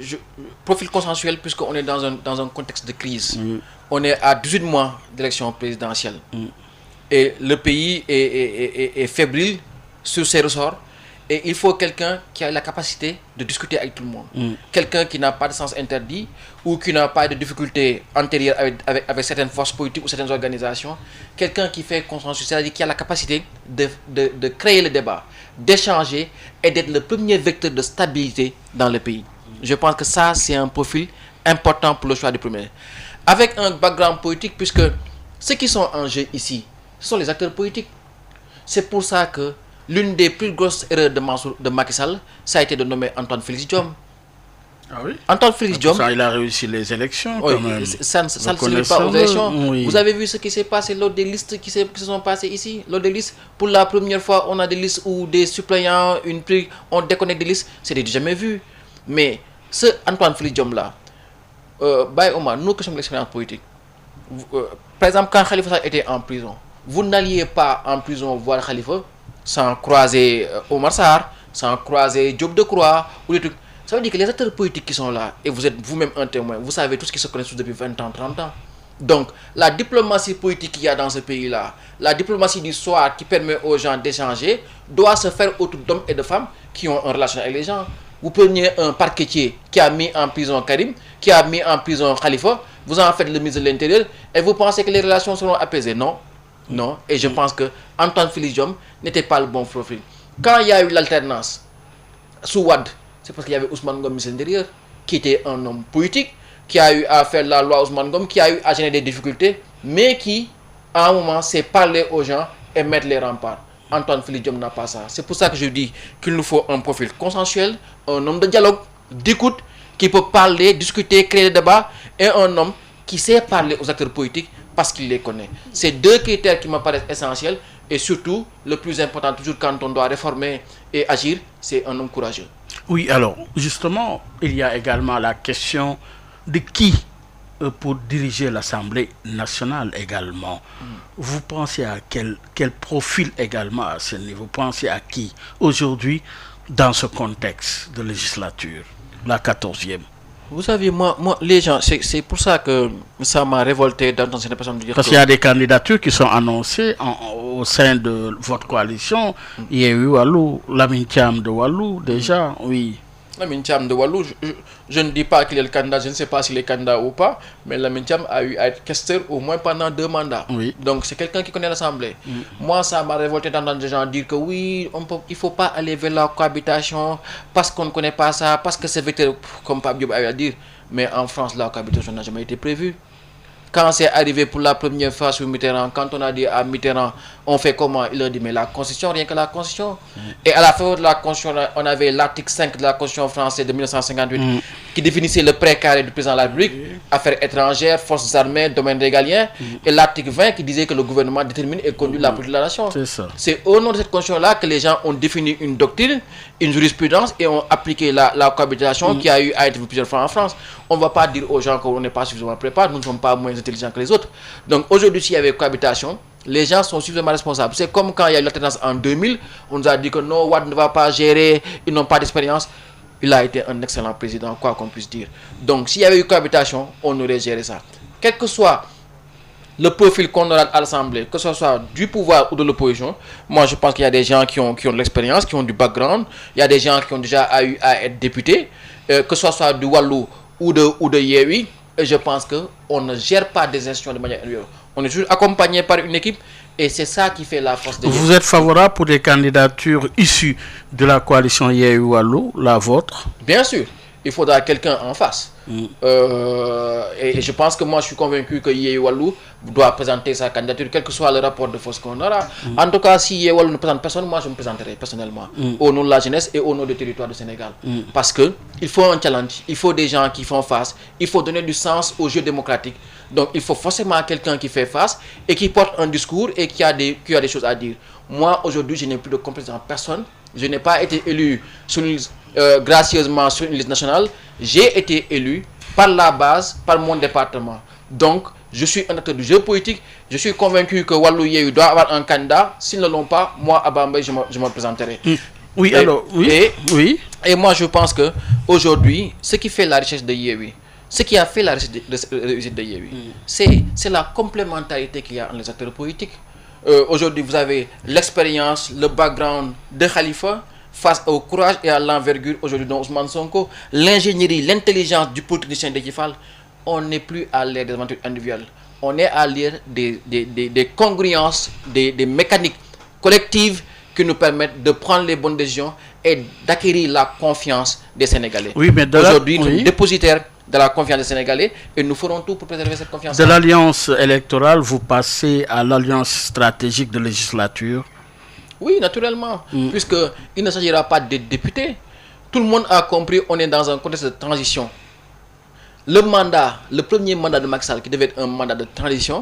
profil consensuel puisqu'on est dans un contexte de crise. On est à 18 mois d'élection présidentielle. Et le pays est fébrile sur ses ressorts. Et il faut quelqu'un qui a la capacité de discuter avec tout le monde. Quelqu'un qui n'a pas de sens interdit ou qui n'a pas de difficultés antérieures avec certaines forces politiques ou certaines organisations. Quelqu'un qui fait consensus, c'est-à-dire qui a la capacité de créer le débat, d'échanger et d'être le premier vecteur de stabilité dans le pays. Je pense que ça, c'est un profil important pour le choix du premier. Avec un background politique, puisque ceux qui sont en jeu ici, ce sont les acteurs politiques. C'est pour ça que l'une des plus grosses erreurs de Macky Sall, ça a été de nommer Antoine Félix Diome. Ah oui? Antoine Félix Diome. Il a réussi les élections. Oui, quand même. Ça ne se lit pas aux élections. Vous avez vu ce qui s'est passé lors des listes qui se sont passées ici. Lors des listes, pour la première fois, on a des listes où des suppléants, on déconnecte des listes. C'est jamais vu. Mais ce Antoine Félix Diome-là, Baye Omar, nous qui sommes l'expérience politique, par exemple, quand Khalifa Sall était en prison, vous n'alliez pas en prison voir Khalifa sans croiser Omar Sarr, sans croiser Diop Decroix ou des trucs. Ça veut dire que les acteurs politiques qui sont là, et vous êtes vous-même un témoin, vous savez tout ce qui se connaissent depuis 20 ans, 30 ans. Donc, la diplomatie politique qu'il y a dans ce pays-là, la diplomatie du soir qui permet aux gens d'échanger, doit se faire autour d'hommes et de femmes qui ont une relation avec les gens. Vous prenez un parquetier qui a mis en prison Karim, qui a mis en prison Khalifa, vous en faites le ministre de l'Intérieur, et vous pensez que les relations seront apaisées. Non. Non. Et je pense que Antoine Félix Diome n'était pas le bon profil. Quand il y a eu l'alternance sous Wade, c'est parce qu'il y avait Ousmane Ngom, ministre de l'Intérieur, qui était un homme politique, qui a eu à faire la loi Ousmane Ngom, qui a eu à générer des difficultés, mais qui, à un moment, sait parler aux gens et mettre les remparts. Antoine Félix Diome n'a pas ça. C'est pour ça que je dis qu'il nous faut un profil consensuel, un homme de dialogue, d'écoute, qui peut parler, discuter, créer des débats, et un homme qui sait parler aux acteurs politiques parce qu'il les connaît. C'est 2 critères qui me paraissent essentiels, et surtout, le plus important, toujours quand on doit réformer et agir, c'est un homme courageux. Oui, alors, justement, il y a également la question de qui pour diriger l'Assemblée nationale également. Vous pensez à quel profil également à ce niveau? Vous pensez à qui? Aujourd'hui, dans ce contexte de législature, la 14e? Vous savez, moi, les gens, c'est pour ça que ça m'a révolté d'entendre cette personne dire Parce qu'il y a des candidatures qui sont annoncées au sein de votre coalition. Il y a eu Wallu, Lamine Thiam de Wallu, déjà, oui. Lamine Thiam de Wallu, je ne dis pas qu'il est le candidat, je ne sais pas s'il est candidat ou pas, mais Lamine Thiam a eu à être questeur au moins pendant 2 mandats. Oui. Donc c'est quelqu'un qui connaît l'Assemblée. Moi, ça m'a révolté d'entendre des gens dire que oui, il ne faut pas aller vers la cohabitation parce qu'on ne connaît pas ça, parce que c'est vecteur, comme Pape Diop a eu à dire. Mais en France, la cohabitation n'a jamais été prévue. Quand c'est arrivé pour la première fois sur Mitterrand, quand on a dit à Mitterrand, on fait comment? Il a dit, mais la Constitution, rien que la Constitution. Et à la fin de la Constitution, on avait l'article 5 de la Constitution française de 1958 qui définissait le précaré du président de la République, affaires étrangères, forces armées, domaine régalien, et l'article 20 qui disait que le gouvernement détermine et conduit la politique de la nation. C'est ça. C'est au nom de cette Constitution-là que les gens ont défini une doctrine, une jurisprudence et ont appliqué la cohabitation qui a eu à être vue plusieurs fois en France. On ne va pas dire aux gens qu'on n'est pas suffisamment préparé, nous ne sommes pas moins intelligents que les autres. Donc aujourd'hui, s'il y avait cohabitation, les gens sont suffisamment responsables. C'est comme quand il y a eu l'alternance en 2000, on nous a dit que non, Wade ne va pas gérer, ils n'ont pas d'expérience. Il a été un excellent président, quoi qu'on puisse dire. Donc s'il y avait eu cohabitation, on aurait géré ça. Quel que soit le profil qu'on aura à l'Assemblée, que ce soit du pouvoir ou de l'opposition, moi je pense qu'il y a des gens qui ont de l'expérience, qui ont du background, il y a des gens qui ont déjà eu à être députés, que ce soit du Wallu ou de Yewwi, et je pense qu'on ne gère pas des institutions de manière individuelle. On est toujours accompagné par une équipe et c'est ça qui fait la force de Vous êtes favorable pour des candidatures issues de la coalition Yewwi Wallu, la vôtre? Bien sûr, il faudra quelqu'un en face. Et je pense que moi je suis convaincu que Yewwi Wallu doit présenter sa candidature, quel que soit le rapport de force qu'on aura. En tout cas, si Yewwi Wallu ne présente personne, moi je me présenterai personnellement au nom de la jeunesse et au nom du territoire du Sénégal. Parce que il faut un challenge, il faut des gens qui font face, il faut donner du sens au jeu démocratique. Donc il faut forcément quelqu'un qui fait face et qui porte un discours et qui a des choses à dire. Moi aujourd'hui je n'ai plus de compétence en personne. Je n'ai pas été élu gracieusement sur une liste nationale. J'ai été élu par la base, par mon département. Donc, je suis un acteur du jeu politique. Je suis convaincu que Wallu Yewwi doit avoir un candidat. S'ils ne l'ont pas, moi, à Bambey, je me présenterai. Oui, alors, oui. Et moi, je pense que aujourd'hui, ce qui fait la richesse de Yewwi, ce qui a fait la réussite de Yewwi, c'est la complémentarité qu'il y a entre les acteurs politiques. Aujourd'hui, vous avez l'expérience, le background de Khalifa face au courage et à l'envergure aujourd'hui de Ousmane Sonko, l'ingénierie, l'intelligence du politicien de Kifal. On n'est plus à l'ère des aventures individuelles. On est à l'ère des congruences, des mécaniques collectives qui nous permettent de prendre les bonnes décisions et d'acquérir la confiance des Sénégalais. Oui, mais aujourd'hui, nous sommes dépositaires de la confiance des Sénégalais et nous ferons tout pour préserver cette confiance. De l'alliance électorale, vous passez à l'alliance stratégique de législature? Oui, naturellement, puisqu'il ne s'agira pas de députés. Tout le monde a compris, on est dans un contexte de transition. Le premier mandat de Macky Sall, qui devait être un mandat de transition,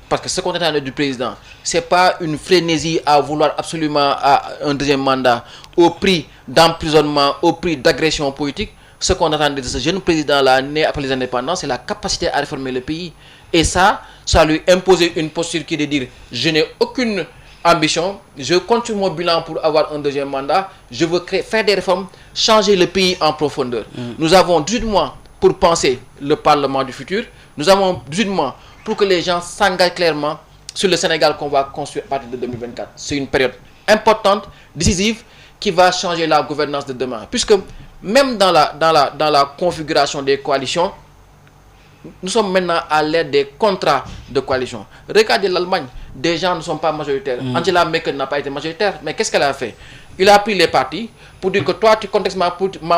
parce que ce qu'on attendait du président, ce n'est pas une frénésie à vouloir absolument un deuxième mandat au prix d'emprisonnement, au prix d'agression politique. Ce qu'on attendait de ce jeune président-là, né après les indépendances, c'est la capacité à réformer le pays. Et ça lui imposait une posture qui est de dire, je n'ai aucune ambition, je compte sur mon bilan pour avoir un deuxième mandat, je veux faire des réformes, changer le pays en profondeur. Nous avons 18 mois pour penser le Parlement du futur, nous avons 18 mois pour que les gens s'engagent clairement sur le Sénégal qu'on va construire à partir de 2024. C'est une période importante, décisive, qui va changer la gouvernance de demain. Puisque même dans la configuration des coalitions, nous sommes maintenant à l'ère des contrats de coalition. Regardez l'Allemagne, des gens ne sont pas majoritaires. Angela Merkel n'a pas été majoritaire, mais qu'est-ce qu'elle a fait? Il a pris les partis pour dire que toi, tu contestes ma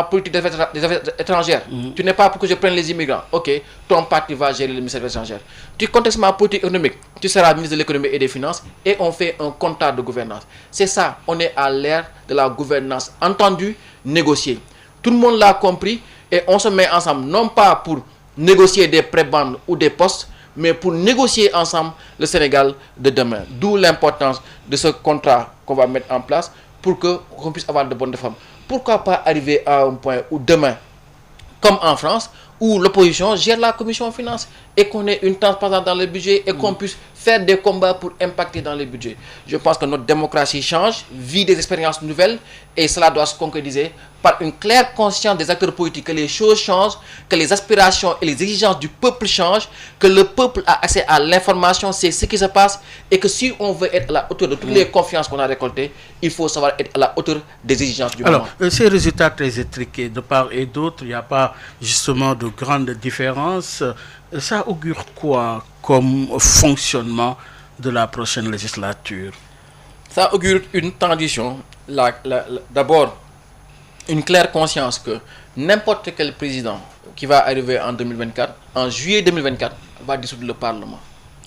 politique des affaires étrangères. Tu n'es pas pour que je prenne les immigrants. Ok, ton parti va gérer le ministère des Affaires étrangères. Tu contestes ma politique économique. Tu seras ministre de l'économie et des finances et on fait un contrat de gouvernance. C'est ça, on est à l'ère de la gouvernance entendue, négociée. Tout le monde l'a compris et on se met ensemble, non pas pour négocier des prébendes ou des postes, mais pour négocier ensemble le Sénégal de demain. D'où l'importance de ce contrat qu'on va mettre en place pour qu'on puisse avoir de bonnes réformes. Pourquoi pas arriver à un point où demain, comme en France, où l'opposition gère la commission finance et qu'on ait une transparence dans le budget et qu'on puisse faire des combats pour impacter dans le budget. Je pense que notre démocratie change, vit des expériences nouvelles et cela doit se concrétiser par une claire conscience des acteurs politiques que les choses changent, que les aspirations et les exigences du peuple changent, que le peuple a accès à l'information, c'est ce qui se passe et que si on veut être à la hauteur de toutes les confiances qu'on a récoltées, il faut savoir être à la hauteur des exigences du moment. Alors, ces résultats très étriqués de part et d'autre, il n'y a pas justement de grandes différences. Ça augure quoi comme fonctionnement de la prochaine législature? Ça augure une transition. D'abord, une claire conscience que n'importe quel président qui va arriver en 2024, en juillet 2024, va dissoudre le Parlement.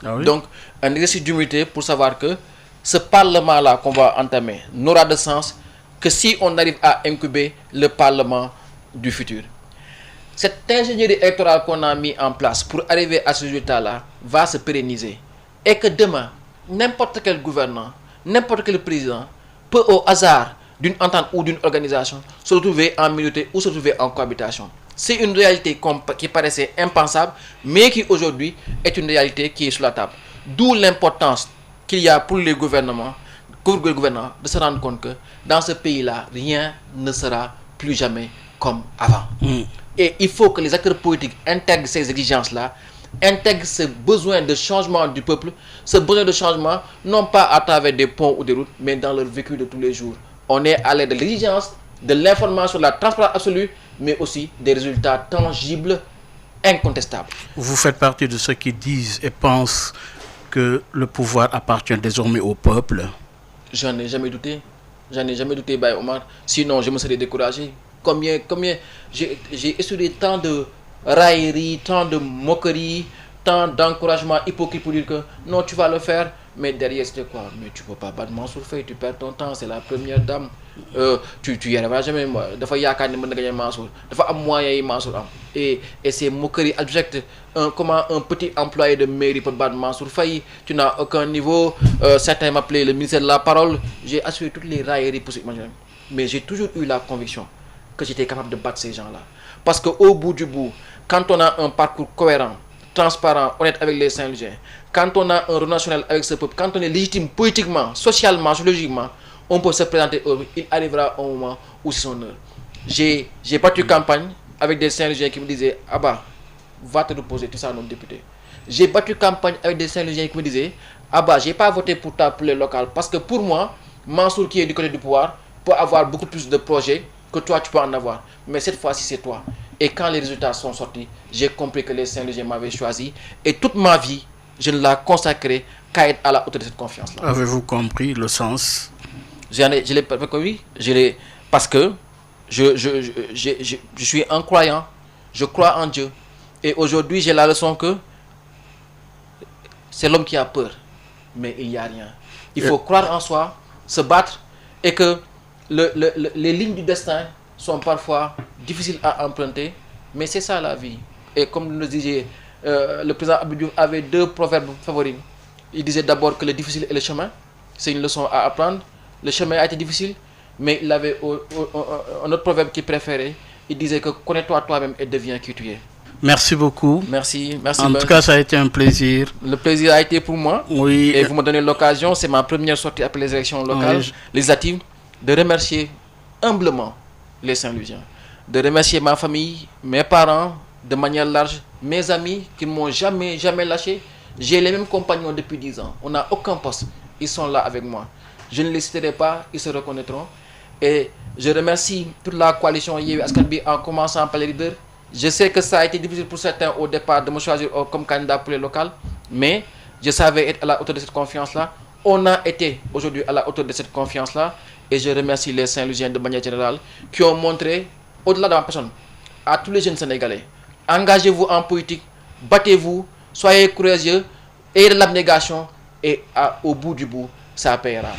Ah oui? Donc, un exercice d'humilité pour savoir que ce Parlement-là qu'on va entamer n'aura de sens que si on arrive à incuber le Parlement du futur. Cette ingénierie électorale qu'on a mis en place pour arriver à ce résultat-là va se pérenniser. Et que demain, n'importe quel gouvernant, n'importe quel président peut au hasard d'une entente ou d'une organisation se retrouver en minorité ou se retrouver en cohabitation. C'est une réalité qui paraissait impensable, mais qui aujourd'hui est une réalité qui est sur la table. D'où l'importance qu'il y a pour les gouvernements de se rendre compte que dans ce pays-là, rien ne sera plus jamais comme avant. Et il faut que les acteurs politiques intègrent ces exigences-là, intègrent ce besoin de changement du peuple, ce besoin de changement, non pas à travers des ponts ou des routes, mais dans leur vécu de tous les jours. On est à l'aide de l'exigence, de l'information, de la transparence absolue, mais aussi des résultats tangibles, incontestables. Vous faites partie de ceux qui disent et pensent que le pouvoir appartient désormais au peuple. J'en ai jamais douté. J'en ai jamais douté, Baye Omar. Sinon, je me serais découragé. Combien j'ai essuyé tant de railleries, tant de moqueries, tant d'encouragements hypocrites pour dire que non, tu vas le faire. Mais derrière, c'était quoi? Mais tu ne peux pas battre Mansour Faye, tu perds ton temps, c'est la première dame. Tu y arriveras jamais. Dafa yaakaar ni mën na gagner Mansour. Dafa am moyen yi Mansour am. Et ces moqueries abjectes, comment un petit employé de mairie peut battre Mansour Faye? Tu n'as aucun niveau. Certains m'appelaient le ministère de la parole. J'ai assuré toutes les railleries possibles. Mais j'ai toujours eu la conviction que j'étais capable de battre ces gens-là. Parce qu'au bout du bout, quand on a un parcours cohérent, transparent, honnête avec les Saint-Louisiens, quand on a un relationnel avec ce peuple, quand on est légitime politiquement, socialement, sociologiquement, on peut se présenter, il arrivera un moment où c'est son heure. J'ai battu campagne avec des Saint-Louisiens qui me disaient « Abba, va te reposer, tu seras notre député ». J'ai battu campagne avec des Saint-Louisiens qui me disaient « Abba, je n'ai pas voté pour ta poulet locale parce que pour moi, Mansour qui est du côté du pouvoir peut avoir beaucoup plus de projets que toi tu peux en avoir. Mais cette fois-ci, c'est toi. » Et quand les résultats sont sortis, j'ai compris que les Saint-Louisiens m'avaient choisi. Et toute ma vie, je ne la consacrerai qu'à être à la hauteur de cette confiance-là. Avez-vous compris le sens? Je l'ai pas compris. Parce que je suis un croyant. Je crois en Dieu. Et aujourd'hui, j'ai la leçon que c'est l'homme qui a peur. Mais il n'y a rien. Il faut croire en soi, se battre. Et que les lignes du destin sont parfois difficiles à emprunter, mais c'est ça la vie. Et comme nous le disait, le président Abdou avait deux proverbes favoris. Il disait d'abord que le difficile est le chemin, c'est une leçon à apprendre. Le chemin a été difficile, mais il avait un autre proverbe qu'il préférait. Il disait que connais-toi toi-même et deviens qui tu es. Merci beaucoup. Merci. En tout cas, ça a été un plaisir. Le plaisir a été pour moi. Oui. Et vous me donnez l'occasion, c'est ma première sortie après les élections locales, législatives, de remercier humblement les Saint-Louisiens, de remercier ma famille, mes parents, de manière large, mes amis qui ne m'ont jamais lâché. J'ai les mêmes compagnons depuis 10 ans. On n'a aucun poste. Ils sont là avec moi. Je ne les citerai pas, ils se reconnaîtront. Et je remercie toute la coalition Yewwi Askan Wi en commençant par les leaders. Je sais que ça a été difficile pour certains au départ de me choisir comme candidat pour les locales, mais je savais être à la hauteur de cette confiance-là. On a été aujourd'hui à la hauteur de cette confiance-là. Et je remercie les Saint-Louisiens de manière générale qui ont montré, au-delà de ma personne, à tous les jeunes Sénégalais, engagez-vous en politique, battez-vous, soyez courageux, ayez de l'abnégation et au bout du bout, ça payera.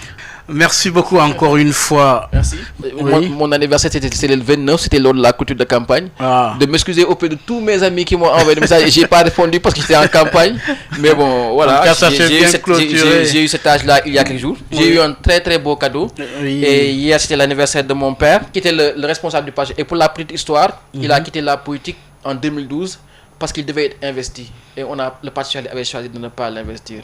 Merci beaucoup encore une fois. Merci. Oui. Mon anniversaire, c'était le 29, c'était lors de la clôture de campagne. De m'excuser auprès de tous mes amis qui m'ont envoyé des messages et je n'ai pas répondu parce que j'étais en campagne. Mais bon, voilà. J'ai eu cet âge-là il y a quelques jours. J'ai eu un très très beau cadeau. Oui. Et hier, c'était l'anniversaire de mon père, qui était le responsable du parti. Et pour la petite histoire, il a quitté la politique en 2012 parce qu'il devait être investi. Et le Parti socialiste avait choisi de ne pas l'investir.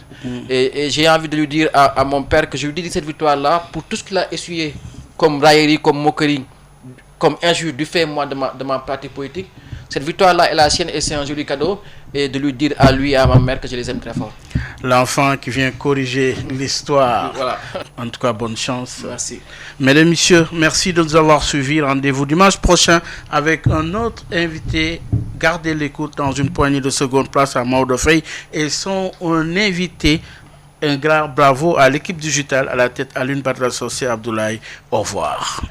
Et j'ai envie de lui dire à mon père que je lui dédie cette victoire-là pour tout ce qu'il a essuyé comme raillerie, comme moquerie, comme injure du fait moi de ma pratique politique. Cette victoire-là est la sienne et c'est un joli cadeau. Et de lui dire à lui et à ma mère que je les aime très fort. L'enfant qui vient corriger l'histoire. Voilà. En tout cas, bonne chance. Merci. Mesdames, Messieurs, merci de nous avoir suivis. Rendez-vous dimanche prochain avec un autre invité. Gardez l'écoute dans une poignée de secondes. Place à Maodo Faye et son invité. Un grand bravo à l'équipe digitale à la tête Alioune Badara Socé Abdoulaye. Au revoir.